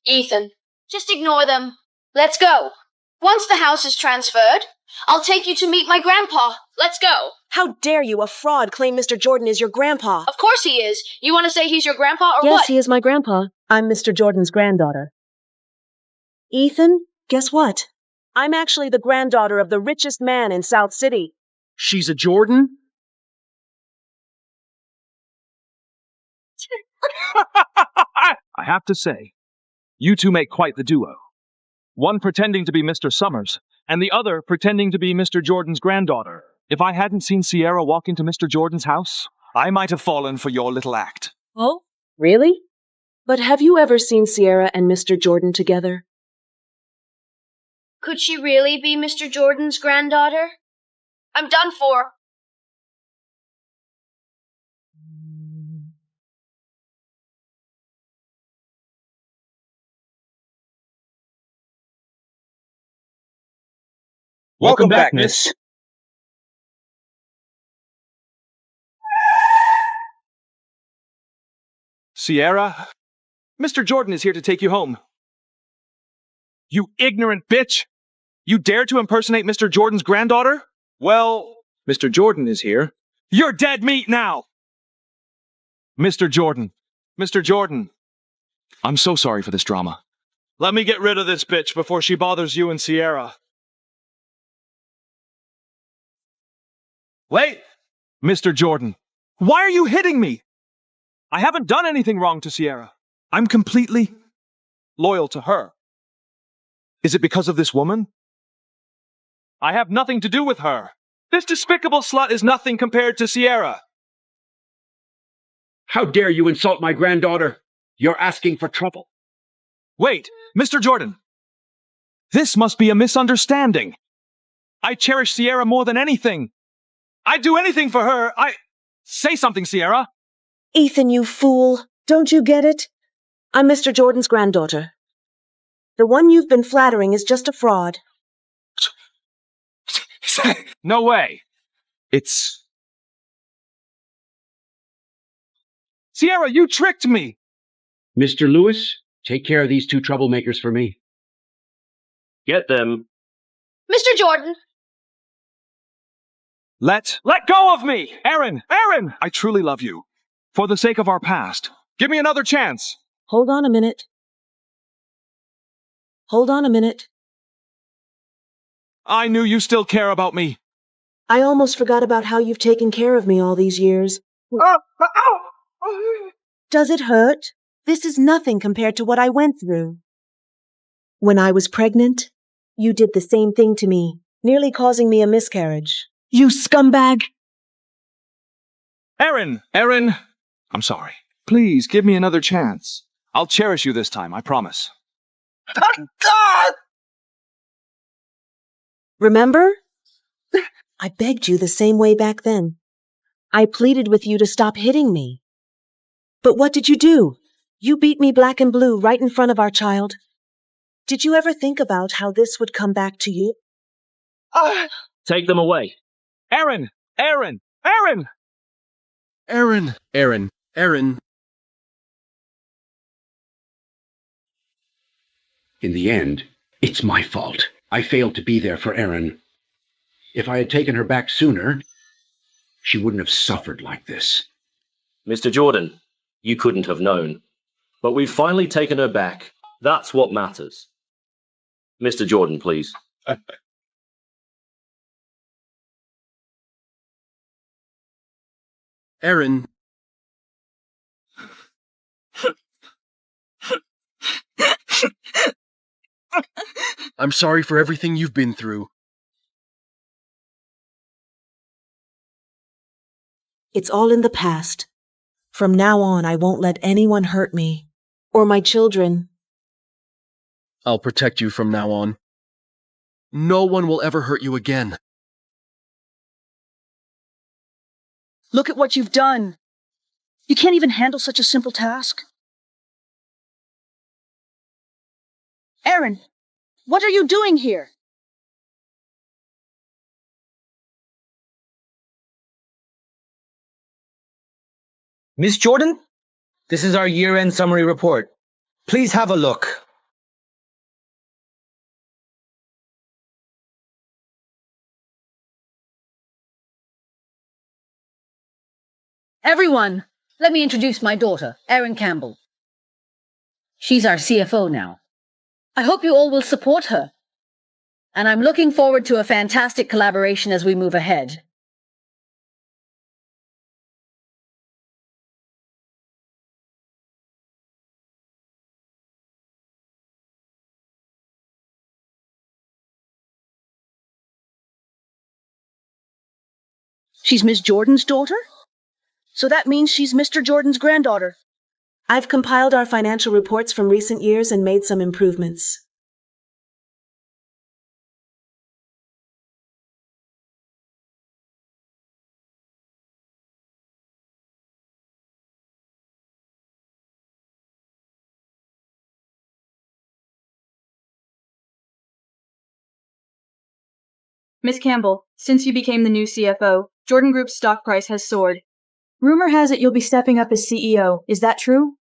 Ethan, just ignore them. Let's go. Once the house is transferred, I'll take you to meet my grandpa. Let's go. How dare you, a fraud, claim Mr. Jordan is your grandpa? Of course he is. You want to say he's your grandpa or Yes, what? he is my grandpa. I'm Mr. Jordan's granddaughter. Ethan, guess what? I'm actually the granddaughter of the richest man in South City. She's a Jordan? I have to say, you two make quite the duo. One pretending to be Mr. Summers, and the other pretending to be Mr. Jordan's granddaughter. If I hadn't seen Sierra walk into Mr. Jordan's house, I might have fallen for your little act. Oh? Really? But have you ever seen Sierra and Mr. Jordan together? Could she really be Mr. Jordan's granddaughter? I'm done for. Welcome back, miss. Sierra, Mr. Jordan is here to take you home. You ignorant bitch! You dare to impersonate Mr. Jordan's granddaughter? Well, Mr. Jordan is here. You're dead meat now! Mr. Jordan. Mr. Jordan. I'm so sorry for this drama. Let me get rid of this bitch before she bothers you and Sierra. Wait! Mr. Jordan, why are you hitting me? I haven't done anything wrong to Sierra. I'm completely loyal to her. Is it because of this woman? I have nothing to do with her. This despicable slut is nothing compared to Sierra. How dare you insult my granddaughter? You're asking for trouble. Wait, Mr. Jordan. This must be a misunderstanding. I cherish Sierra more than anything. I'd do anything for her. Say something, Sierra. Ethan, you fool. Don't you get it? I'm Mr. Jordan's granddaughter. The one you've been flattering is just a fraud. No way. It's... Sierra, you tricked me! Mr. Lewis, take care of these two troublemakers for me. Get them. Mr. Jordan! Let go of me! Aaron! Aaron! I truly love you. For the sake of our past, give me another chance. Hold on a minute. Hold on a minute. I knew you still care about me. I almost forgot about how you've taken care of me all these years. Does it hurt? This is nothing compared to what I went through. When I was pregnant, you did the same thing to me, nearly causing me a miscarriage. You scumbag! Aaron! Aaron! I'm sorry. Please, give me another chance. I'll cherish you this time, I promise. Remember? I begged you the same way back then. I pleaded with you to stop hitting me. But what did you do? You beat me black and blue right in front of our child. Did you ever think about how this would come back to you? Take them away. Aaron! Aaron! Aaron! Aaron! Aaron! Aaron! In the end, it's my fault. I failed to be there for Erin. If I had taken her back sooner, she wouldn't have suffered like this. Mr. Jordan, you couldn't have known. But we've finally taken her back. That's what matters. Mr. Jordan, please. Aaron! I'm sorry for everything you've been through. It's all in the past. From now on, I won't let anyone hurt me. Or my children. I'll protect you from now on. No one will ever hurt you again. Look at what you've done. You can't even handle such a simple task. Aaron, what are you doing here? Miss Jordan, this is our year-end summary report. Please have a look. Everyone, let me introduce my daughter, Erin Campbell. She's our CFO now. I hope you all will support her. And I'm looking forward to a fantastic collaboration as we move ahead. She's Miss Jordan's daughter? So that means she's Mr. Jordan's granddaughter. I've compiled our financial reports from recent years and made some improvements. Miss Campbell, since you became the new CFO, Jordan Group's stock price has soared. Rumor has it you'll be stepping up as CEO. Is that true?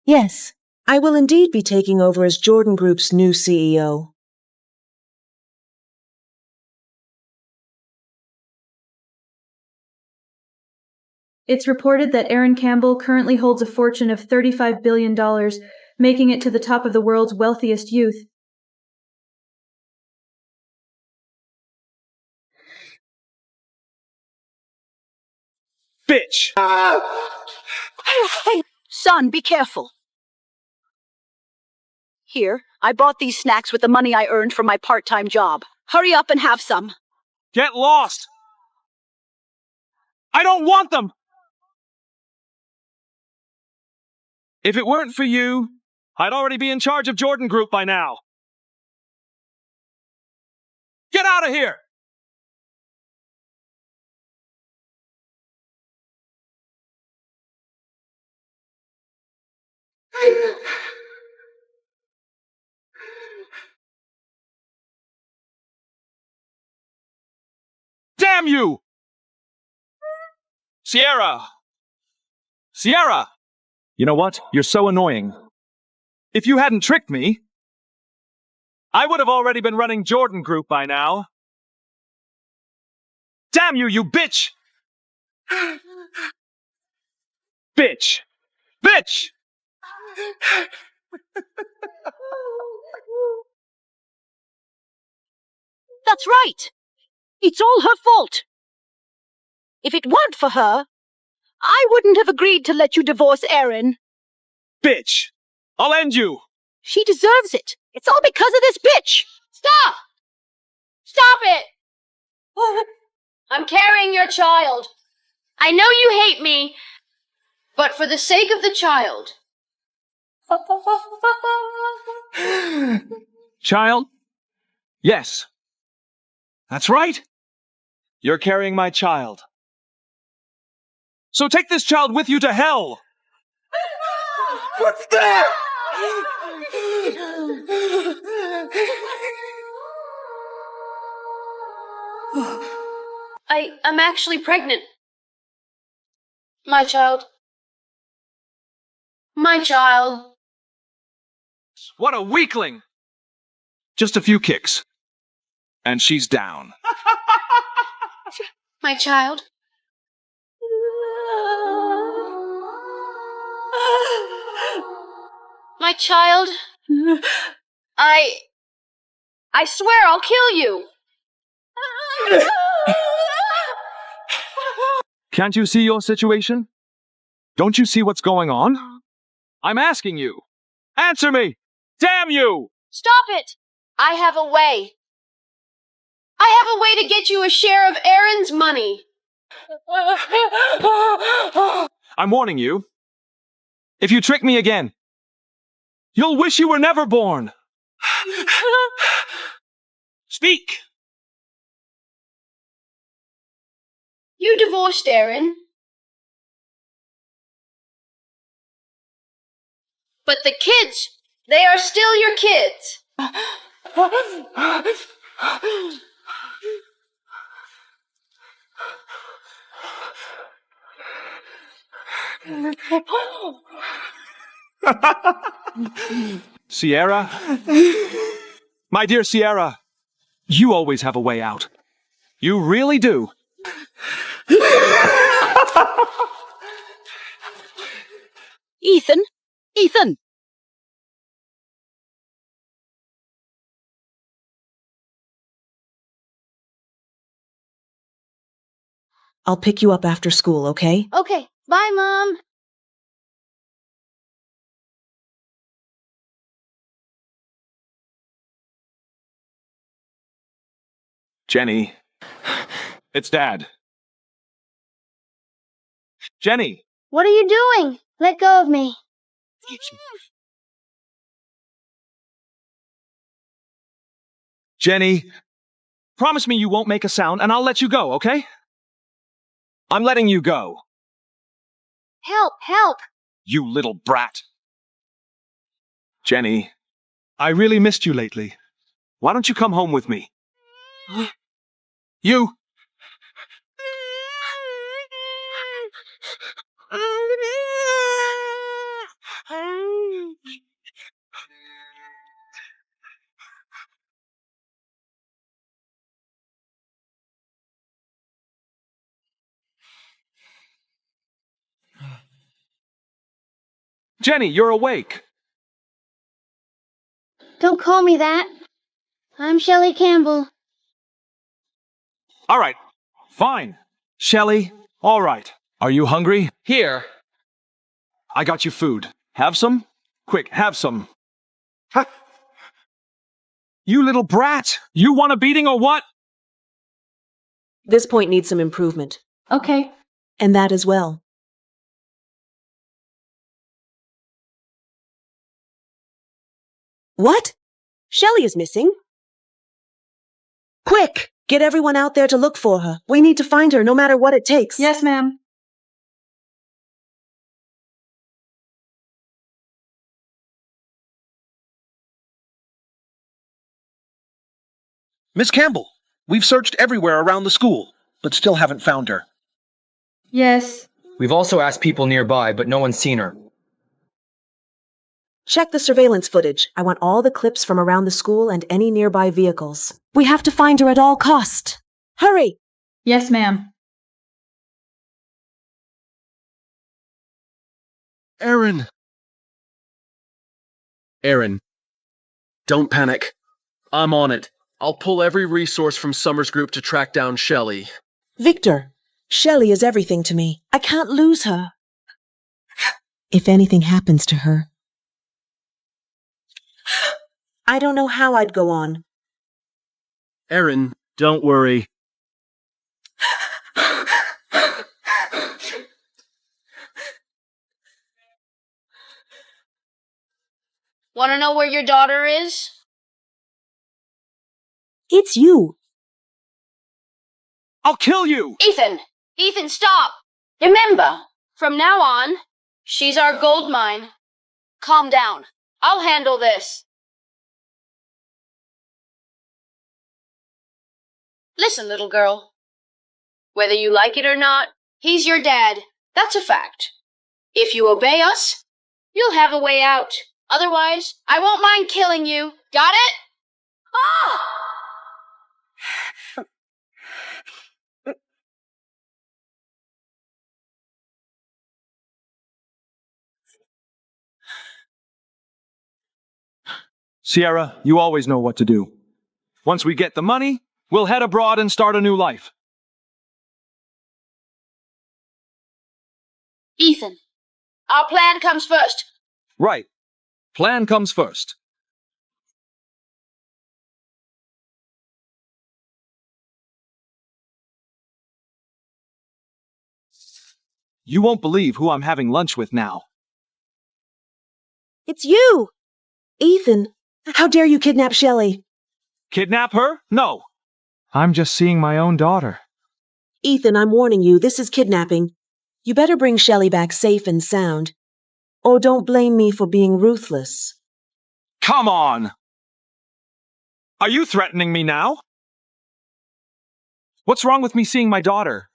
Yes, I will indeed be taking over as Jordan Group's new CEO. It's reported that Erin Campbell currently holds a fortune of $35 billion, making it to the top of the world's wealthiest youth. Bitch! Son, be careful. Here, I bought these snacks with the money I earned from my part-time job. Hurry up and have some. Get lost! I don't want them! If it weren't for you, I'd already be in charge of Jordan Group by now. Get out of here! Damn you! Sierra! Sierra! You know what? You're so annoying. If you hadn't tricked me, I would have already been running Jordan Group by now. Damn you, you bitch! Bitch! Bitch! That's right. It's all her fault. If it weren't for her, I wouldn't have agreed to let you divorce Erin. Bitch! I'll end you! She deserves it. It's all because of this bitch. Stop! Stop it! I'm carrying your child. I know you hate me, but for the sake of the child. Child? Yes. That's right. You're carrying my child. So take this child with you to hell! What's that? I'm actually pregnant. My child. My child. What a weakling! Just a few kicks. And she's down. My child. My child. I swear I'll kill you. Can't you see your situation? Don't you see what's going on? I'm asking you. Answer me! Damn you! Stop it! I have a way. I have a way to get you a share of Aaron's money. I'm warning you. If you trick me again, you'll wish you were never born. Speak! You divorced Aaron. But the kids, they are still your kids. Sierra? My dear Sierra, you always have a way out. You really do. Ethan? Ethan! I'll pick you up after school, okay? Okay, bye, Mom. Jenny. It's Dad. Jenny! What are you doing? Let go of me. Jenny, promise me you won't make a sound and I'll let you go, okay? I'm letting you go. Help, help. You little brat. Jenny, I really missed you lately. Why don't you come home with me? You! Jenny, you're awake. Don't call me that. I'm Shelley Campbell. All right, fine. Shelley, all right. Are you hungry? Here. I got you food. Have some? Quick, have some. You little brat! You want a beating or what? This point needs some improvement. Okay. And that as well. What? Shelley is missing? Quick! Get everyone out there to look for her. We need to find her no matter what it takes. Yes, ma'am. Miss Campbell, we've searched everywhere around the school, but still haven't found her. Yes. We've also asked people nearby, but no one's seen her. Check the surveillance footage. I want all the clips from around the school and any nearby vehicles. We have to find her at all cost. Hurry! Yes, ma'am. Aaron! Aaron, don't panic. I'm on it. I'll pull every resource from Summers Group to track down Shelley. Victor, Shelley is everything to me. I can't lose her. If anything happens to her, I don't know how I'd go on. Aaron, don't worry. Want to know where your daughter is? It's you. I'll kill you! Ethan! Ethan, stop! Remember, from now on, she's our gold mine. Calm down. I'll handle this. Listen, little girl. Whether you like it or not, he's your dad. That's a fact. If you obey us, you'll have a way out. Otherwise, I won't mind killing you. Got it? Ah! Sierra, you always know what to do. Once we get the money, we'll head abroad and start a new life. Ethan, our plan comes first. Right. Plan comes first. You won't believe who I'm having lunch with now. It's you! Ethan, how dare you kidnap Shelley? Kidnap her? No. I'm just seeing my own daughter. Ethan, I'm warning you, this is kidnapping. You better bring Shelley back safe and sound. Or don't blame me for being ruthless. Come on! Are you threatening me now? What's wrong with me seeing my daughter?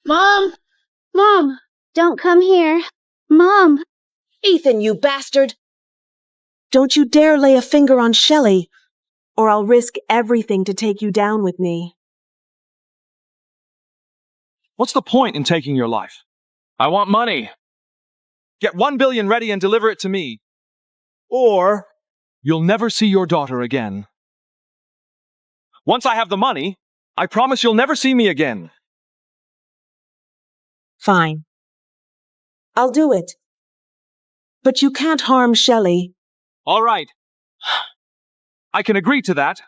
Mom! Mom! Don't come here. Mom! Ethan, you bastard! Don't you dare lay a finger on Shelley, or I'll risk everything to take you down with me. What's the point in taking your life? I want money. Get 1 billion ready and deliver it to me. Or you'll never see your daughter again. Once I have the money, I promise you'll never see me again. Fine. I'll do it. But you can't harm Shelley. All right. I can agree to that,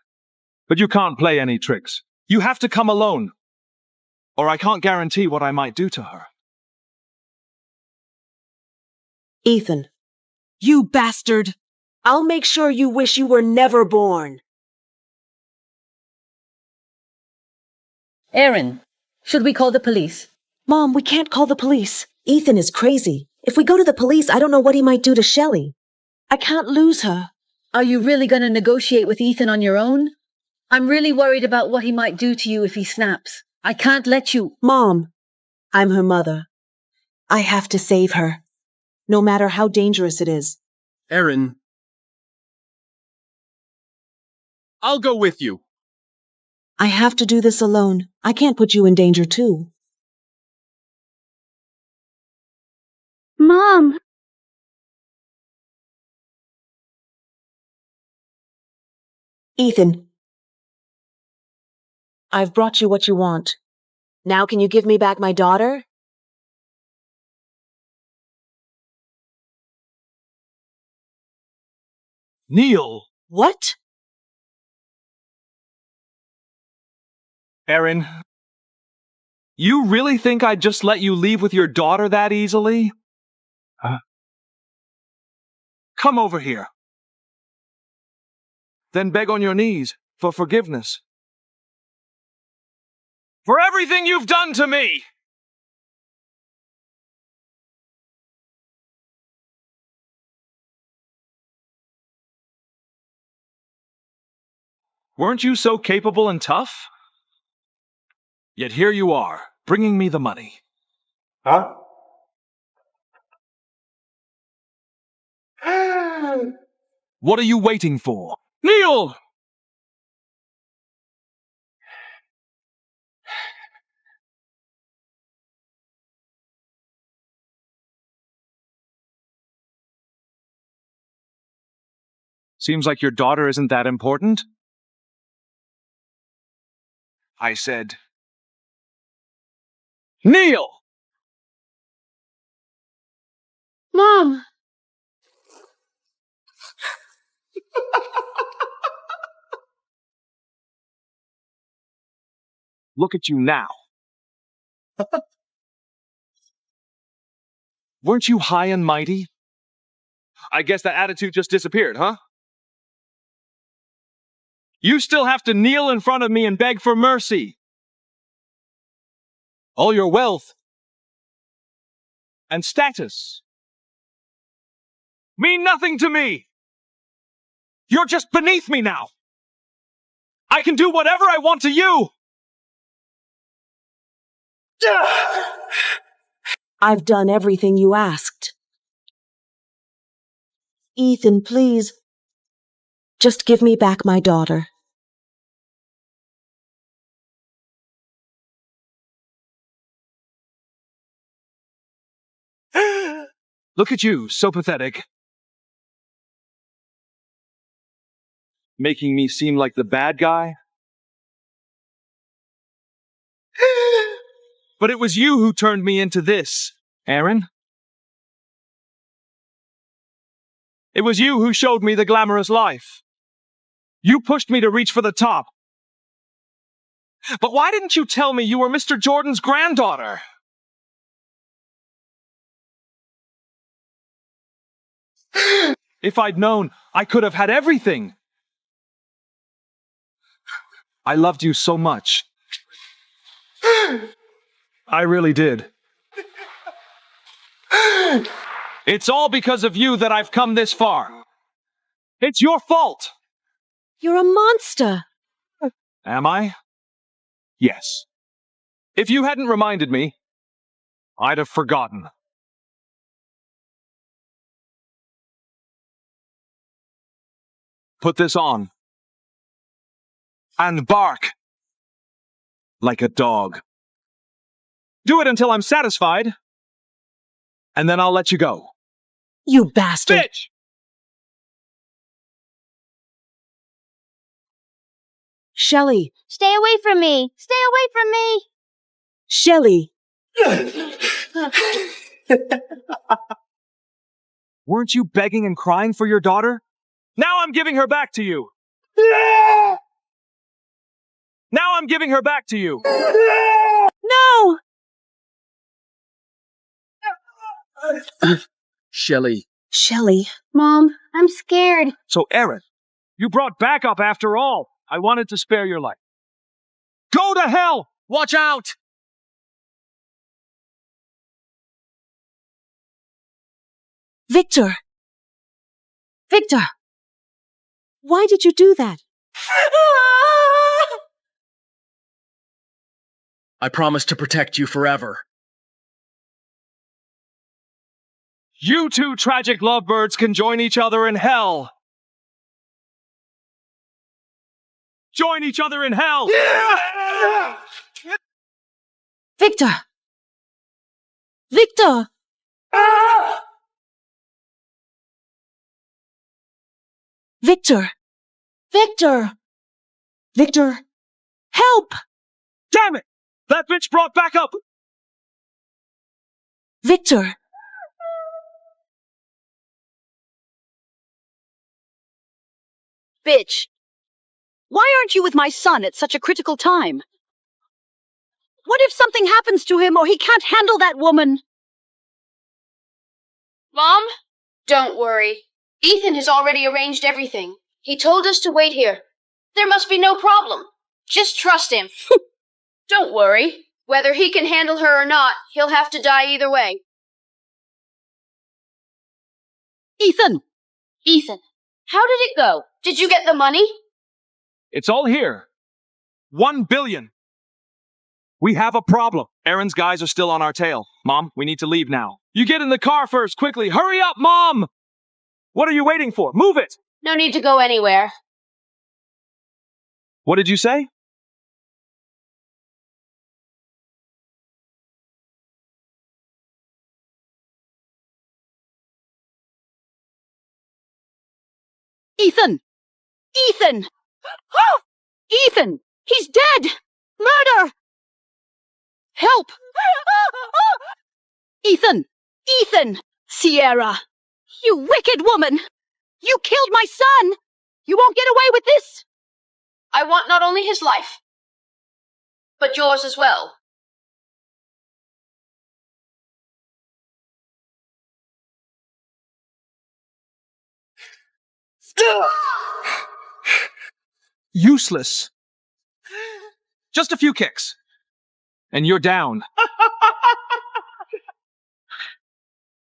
but you can't play any tricks. You have to come alone, or I can't guarantee what I might do to her. Ethan, you bastard! I'll make sure you wish you were never born. Erin, should we call the police? Mom, we can't call the police. Ethan is crazy. If we go to the police, I don't know what he might do to Shelley. I can't lose her. Are you really going to negotiate with Ethan on your own? I'm really worried about what he might do to you if he snaps. I can't let you. Mom, I'm her mother. I have to save her, no matter how dangerous it is. Erin. I'll go with you. I have to do this alone. I can't put you in danger too. Mom! Ethan, I've brought you what you want. Now can you give me back my daughter? Neil! What? Erin, you really think I'd just let you leave with your daughter that easily? Come over here. Then beg on your knees for forgiveness. For everything you've done to me! Weren't you so capable and tough? Yet here you are, bringing me the money. Huh? What are you waiting for? Neil! Seems like your daughter isn't that important. I said, Neil! Mom! Look at you now. Weren't you high and mighty? I guess that attitude just disappeared, huh? You still have to kneel in front of me and beg for mercy. All your wealth and status mean nothing to me. You're just beneath me now. I can do whatever I want to you. I've done everything you asked. Ethan, please. Just give me back my daughter. Look at you, so pathetic. Making me seem like the bad guy. But it was you who turned me into this, Aaron. It was you who showed me the glamorous life. You pushed me to reach for the top. But why didn't you tell me you were Mr. Jordan's granddaughter? If I'd known, I could have had everything. I loved you so much. I really did. It's all because of you that I've come this far. It's your fault. You're a monster. Am I? Yes. If you hadn't reminded me, I'd have forgotten. Put this on. And bark. Like a dog. Do it until I'm satisfied. And then I'll let you go. You bastard. Bitch! Shelley. Stay away from me! Stay away from me! Shelley. Weren't you begging and crying for your daughter? Now I'm giving her back to you. Now I'm giving her back to you. No! Shelley. Shelley. Mom, I'm scared. So, Aaron, you brought backup after all. I wanted to spare your life. Go to hell! Watch out! Victor. Victor. Why did you do that? I promise to protect you forever. You two tragic lovebirds can join each other in hell. Join each other in hell! Victor! Victor! Victor! Victor! Victor! Help! Damn it! That bitch brought back up! Victor! Bitch! Why aren't you with my son at such a critical time? What if something happens to him or he can't handle that woman? Mom, don't worry. Ethan has already arranged everything. He told us to wait here. There must be no problem. Just trust him. Don't worry. Whether he can handle her or not, he'll have to die either way. Ethan! Ethan, how did it go? Did you get the money? It's all here. 1 billion. We have a problem. Aaron's guys are still on our tail. Mom, we need to leave now. You get in the car first, quickly. Hurry up, Mom! What are you waiting for? Move it! No need to go anywhere. What did you say? Ethan! Ethan! Oh! Ethan! He's dead! Murder! Help! Ethan! Ethan! Sierra! You wicked woman! You killed my son! You won't get away with this! I want not only his life, but yours as well. Useless. Just a few kicks. And you're down.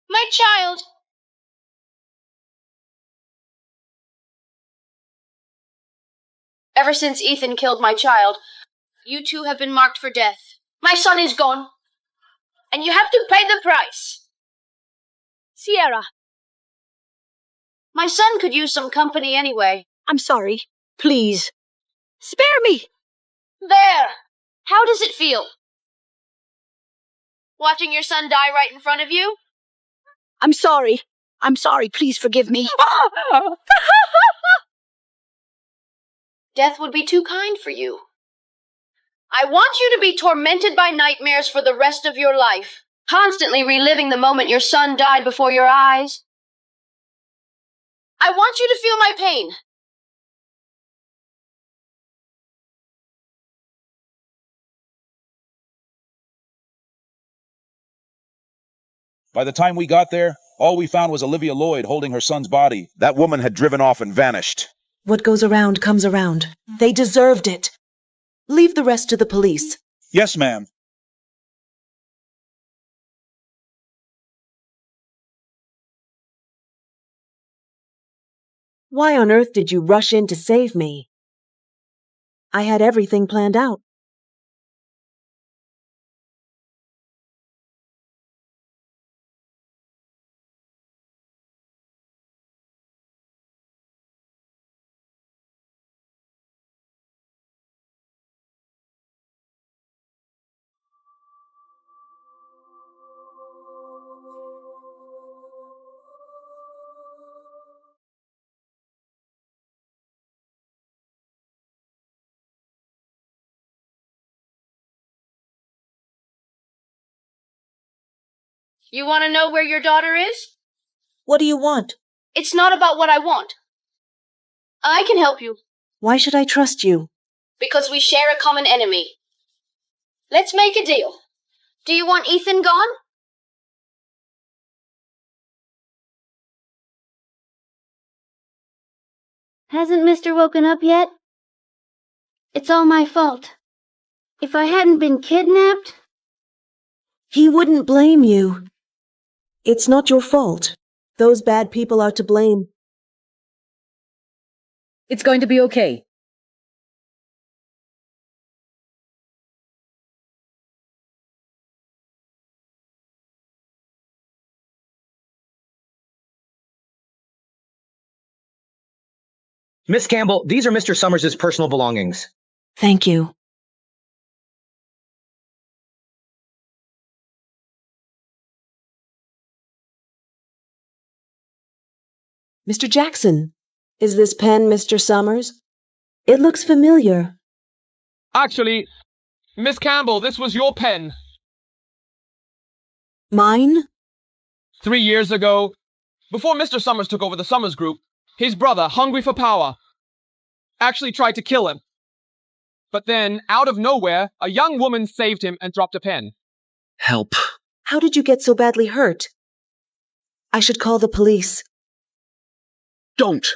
My child! Ever since Ethan killed my child, you two have been marked for death. My son is gone, and you have to pay the price. Sierra. My son could use some company anyway. I'm sorry. Please. Spare me! There! How does it feel? Watching your son die right in front of you? I'm sorry. I'm sorry. Please forgive me. Death would be too kind for you. I want you to be tormented by nightmares for the rest of your life, constantly reliving the moment your son died before your eyes. I want you to feel my pain. By the time we got there, all we found was Olivia Lloyd holding her son's body. That woman had driven off and vanished. What goes around comes around. They deserved it. Leave the rest to the police. Yes, ma'am. Why on earth did you rush in to save me? I had everything planned out. You want to know where your daughter is? What do you want? It's not about what I want. I can help you. Why should I trust you? Because we share a common enemy. Let's make a deal. Do you want Ethan gone? Hasn't Mr. woken up yet? It's all my fault. If I hadn't been kidnapped... He wouldn't blame you. It's not your fault. Those bad people are to blame. It's going to be okay. Miss Campbell, these are Mr. Summers' personal belongings. Thank you. Mr. Jackson, is this pen Mr. Summers? It looks familiar. Actually, Miss Campbell, this was your pen. Mine? 3 years ago, before Mr. Summers took over the Summers Group, his brother, hungry for power, actually tried to kill him. But then, out of nowhere, a young woman saved him and dropped a pen. Help. How did you get so badly hurt? I should call the police. Don't.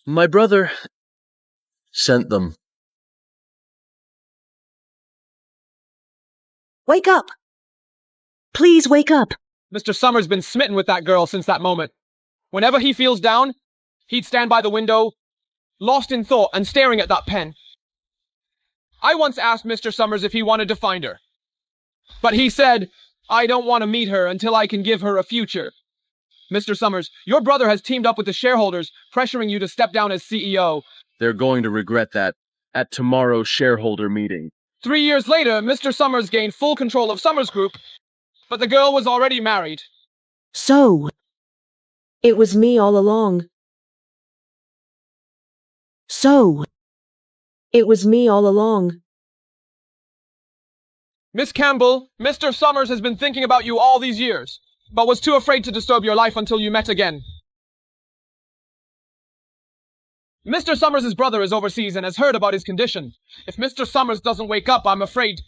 My brother sent them. Wake up! Please wake up! Mr. Summers' been smitten with that girl since that moment. Whenever he feels down, he'd stand by the window, lost in thought and staring at that pen. I once asked Mr. Summers if he wanted to find her. But he said, I don't want to meet her until I can give her a future. Mr. Summers, your brother has teamed up with the shareholders, pressuring you to step down as CEO. They're going to regret that at tomorrow's shareholder meeting. 3 years later, Mr. Summers gained full control of Summers Group, but the girl was already married. So, it was me all along. So, it was me all along. Miss Campbell, Mr. Summers has been thinking about you all these years, but was too afraid to disturb your life until you met again. Mr. Summers' brother is overseas and has heard about his condition. If Mr. Summers doesn't wake up, I'm afraid...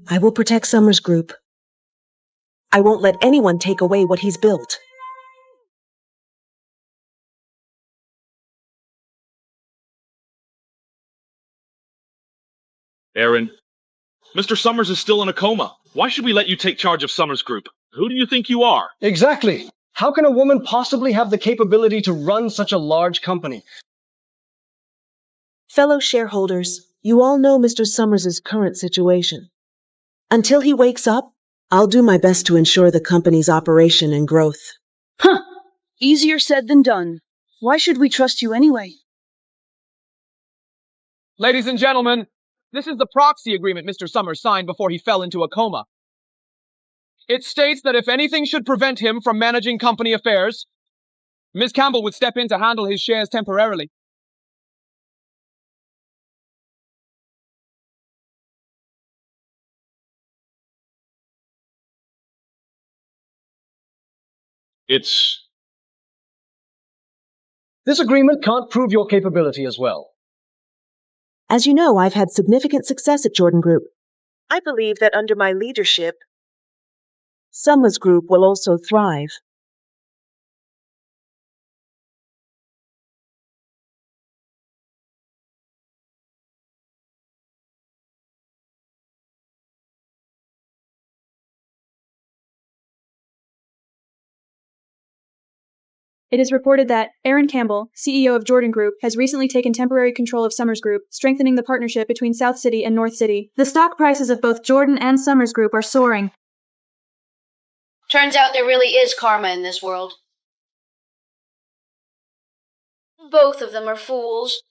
I will protect Summers Group. I won't let anyone take away what he's built. Aaron, Mr. Summers is still in a coma. Why should we let you take charge of Summers Group? Who do you think you are? Exactly. How can a woman possibly have the capability to run such a large company? Fellow shareholders, you all know Mr. Summers' current situation. Until he wakes up, I'll do my best to ensure the company's operation and growth. Huh. Easier said than done. Why should we trust you anyway? Ladies and gentlemen, this is the proxy agreement Mr. Summers signed before he fell into a coma. It states that if anything should prevent him from managing company affairs, Ms. Campbell would step in to handle his shares temporarily. This agreement can't prove your capability as well. As you know, I've had significant success at Jordan Group. I believe that under my leadership, Summers Group will also thrive. It is reported that Aaron Campbell, CEO of Jordan Group, has recently taken temporary control of Summers Group, strengthening the partnership between South City and North City. The stock prices of both Jordan and Summers Group are soaring. Turns out there really is karma in this world. Both of them are fools.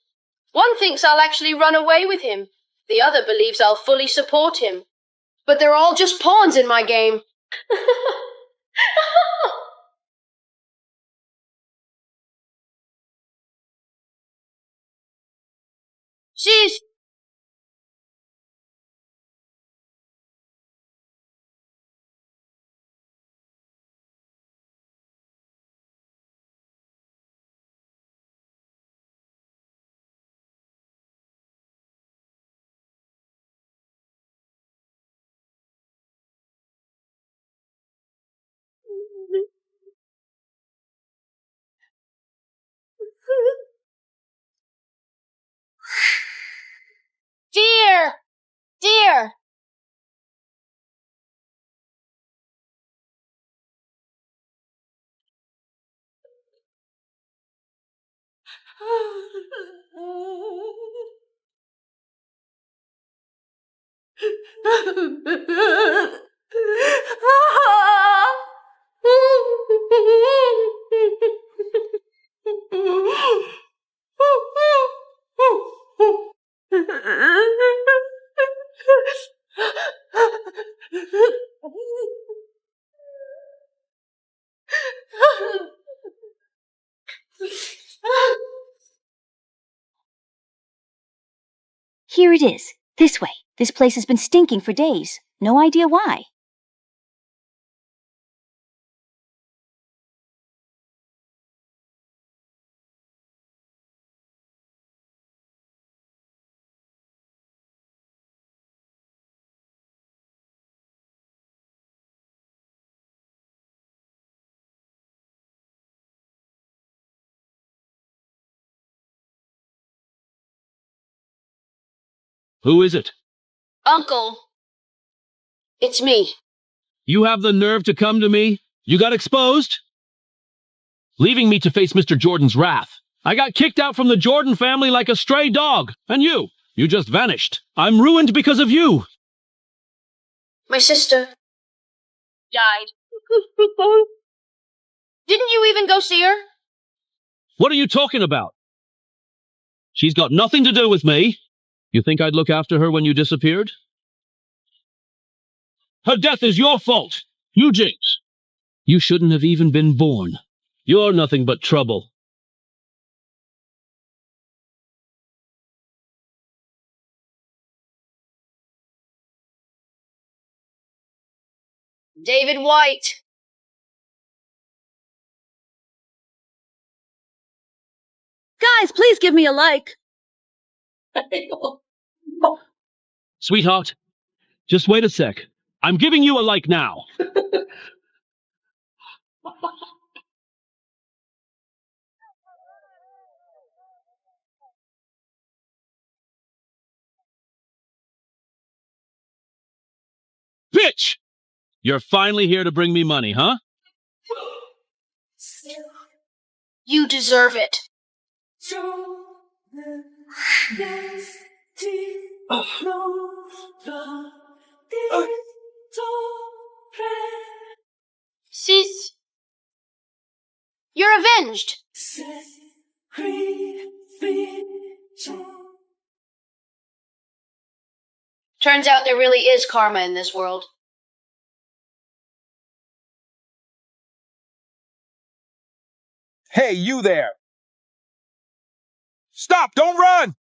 One thinks I'll actually run away with him. The other believes I'll fully support him. But they're all just pawns in my game. Sheesh. Dear! Dear! Here it is. This way. This place has been stinking for days. No idea why. Who is it? Uncle. It's me. You have the nerve to come to me? You got exposed? Leaving me to face Mr. Jordan's wrath. I got kicked out from the Jordan family like a stray dog. And you just vanished. I'm ruined because of you. My sister died. Didn't you even go see her? What are you talking about? She's got nothing to do with me. You think I'd look after her when you disappeared? Her death is your fault. You jinx. You shouldn't have even been born. You're nothing but trouble. David White. Guys, please give me a like. Sweetheart, Just wait a sec. I'm giving you a like now. Bitch! You're finally here to bring me money, huh? You deserve it. Sis, you're avenged. Turns out there really is karma in this world. Hey, you there! Stop! Don't run!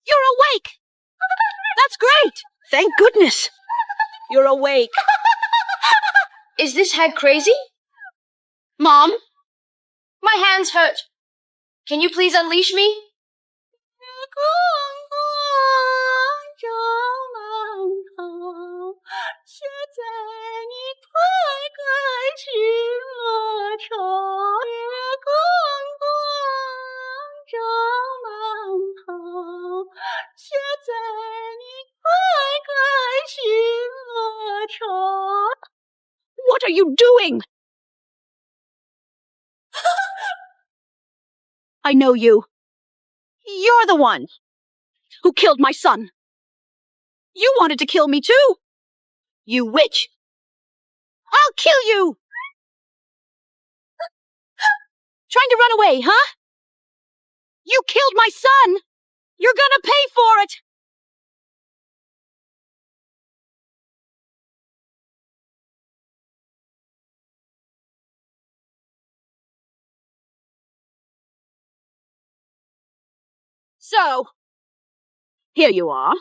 You're awake! That's great! Thank goodness! You're awake. Is this hag crazy? Mom? My hands hurt. Can you please unleash me? What are you doing? I know you. You're the one who killed my son. You wanted to kill me too. You witch. I'll kill you. Trying to run away, huh? You killed my son. You're gonna pay for it. So, here you are.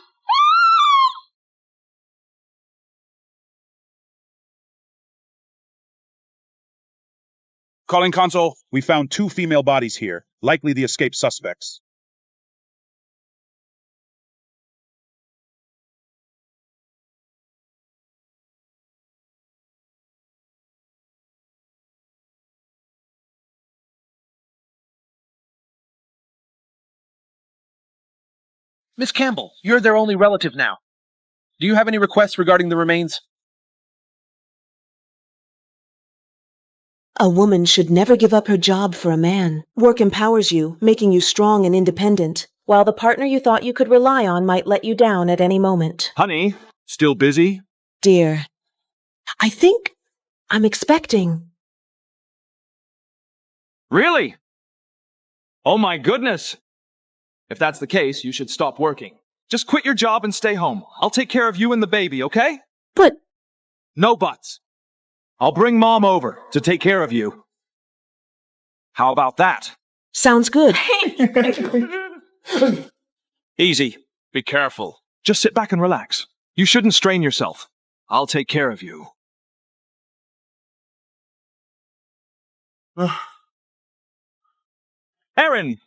Calling console, we found 2 female bodies here, likely the escaped suspects. Miss Campbell, you're their only relative now. Do you have any requests regarding the remains? A woman should never give up her job for a man. Work empowers you, making you strong and independent, while the partner you thought you could rely on might let you down at any moment. Honey, still busy? Dear, I think I'm expecting. Really? Oh my goodness! If that's the case, you should stop working. Just quit your job and stay home. I'll take care of you and the baby, okay? But... No buts. I'll bring Mom over to take care of you. How about that? Sounds good. Easy. Be careful. Just sit back and relax. You shouldn't strain yourself. I'll take care of you. Erin!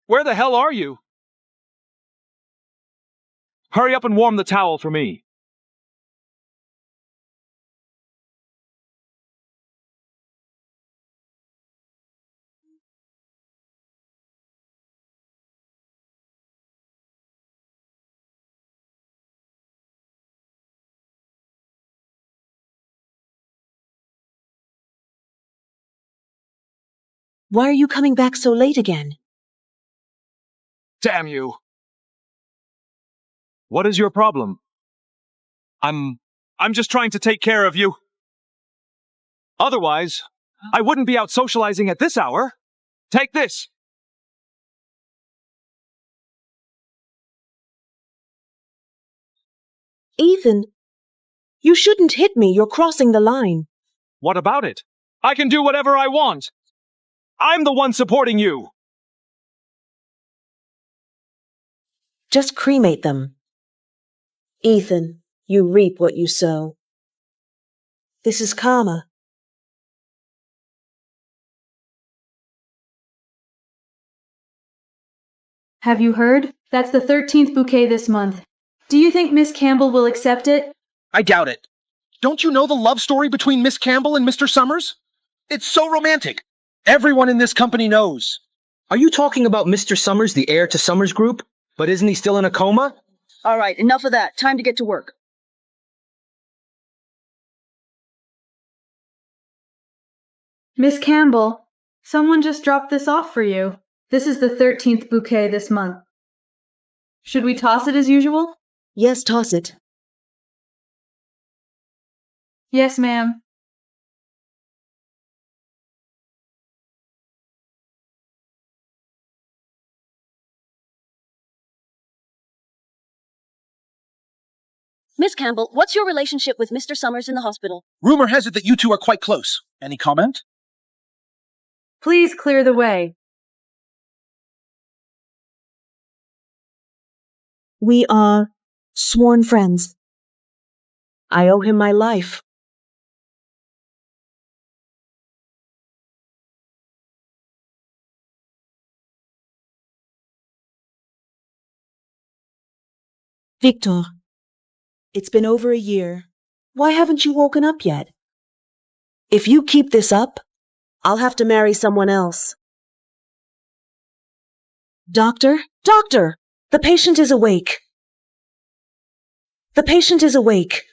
Where the hell are you? Hurry up and warm the towel for me. Why are you coming back so late again? Damn you. What is your problem? I'm just trying to take care of you. Otherwise, I wouldn't be out socializing at this hour. Take this. Ethan, you shouldn't hit me. You're crossing the line. What about it? I can do whatever I want. I'm the one supporting you. Just cremate them. Ethan, you reap what you sow. This is karma. Have you heard? That's the 13th bouquet this month. Do you think Miss Campbell will accept it? I doubt it. Don't you know the love story between Miss Campbell and Mr. Summers? It's so romantic. Everyone in this company knows. Are you talking about Mr. Summers, the heir to Summers Group? But isn't he still in a coma? All right, enough of that. Time to get to work. Miss Campbell, someone just dropped this off for you. This is the 13th bouquet this month. Should we toss it as usual? Yes, toss it. Yes, ma'am. Miss Campbell, what's your relationship with Mr. Summers in the hospital? Rumor has it that you two are quite close. Any comment? Please clear the way. We are sworn friends. I owe him my life. Victor, it's been over a year. Why haven't you woken up yet? If you keep this up, I'll have to marry someone else. Doctor? Doctor! The patient is awake. The patient is awake.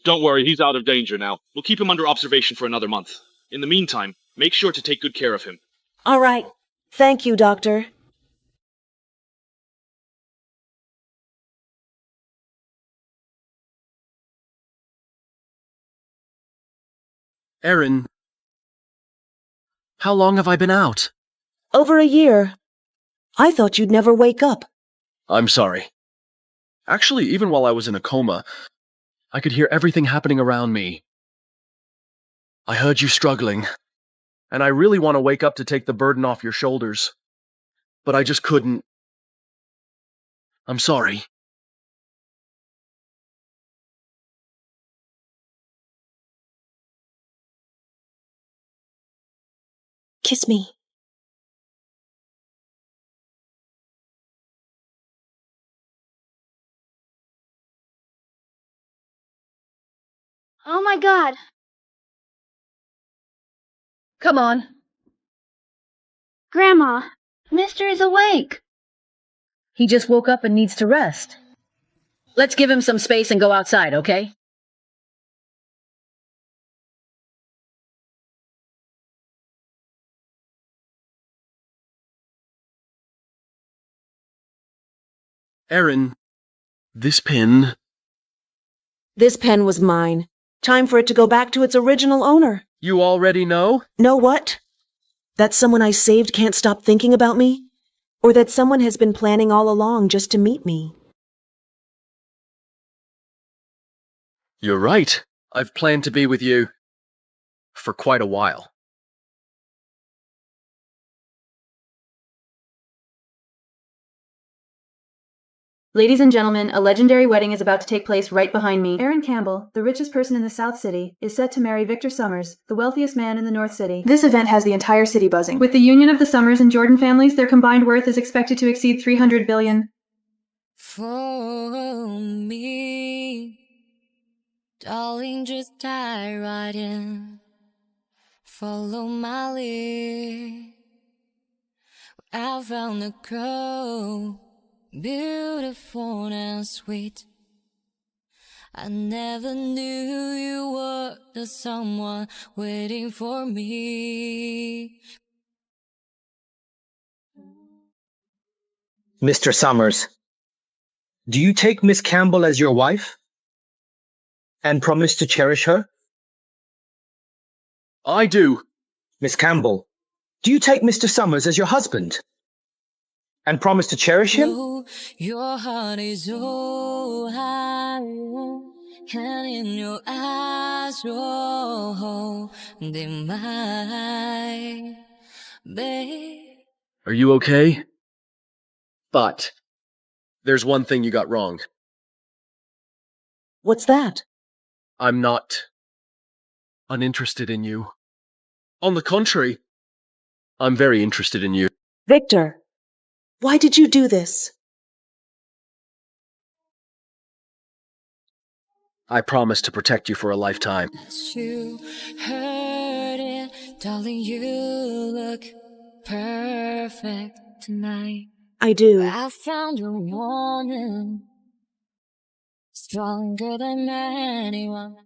Don't worry, he's out of danger now. We'll keep him under observation for another month. In the meantime, make sure to take good care of him. All right. Thank you, Doctor. Erin, how long have I been out? Over a year. I thought you'd never wake up. I'm sorry. Actually, even while I was in a coma, I could hear everything happening around me. I heard you struggling, and I really want to wake up to take the burden off your shoulders. But I just couldn't. I'm sorry. Kiss me. Oh my God. Come on. Grandma, Mister is awake. He just woke up and needs to rest. Let's give him some space and go outside, okay? Erin, this pin... This pen was mine. Time for it to go back to its original owner. You already know? Know what? That someone I saved can't stop thinking about me? Or that someone has been planning all along just to meet me? You're right. I've planned to be with you for quite a while. Ladies and gentlemen, a legendary wedding is about to take place right behind me. Erin Campbell, the richest person in the South City, is set to marry Victor Summers, the wealthiest man in the North City. This event has the entire city buzzing. With the union of the Summers and Jordan families, their combined worth is expected to exceed $300 billion. For me, darling, just dive right in. Follow my lead. I found a girl, beautiful and sweet. I never knew you were the someone waiting for me. Mr. Summers, do you take Miss Campbell as your wife? And promise to cherish her? I do. Miss Campbell, do you take Mr. Summers as your husband? And promise to cherish him? Your heart is so high, and in your eyes, oh, they might, babe. Are you okay? But there's one thing you got wrong. What's that? I'm not uninterested in you. On the contrary, I'm very interested in you. Victor, why did you do this? I promise to protect you for a lifetime. You heard it, darling, you look perfect tonight. I do. I found a woman stronger than anyone.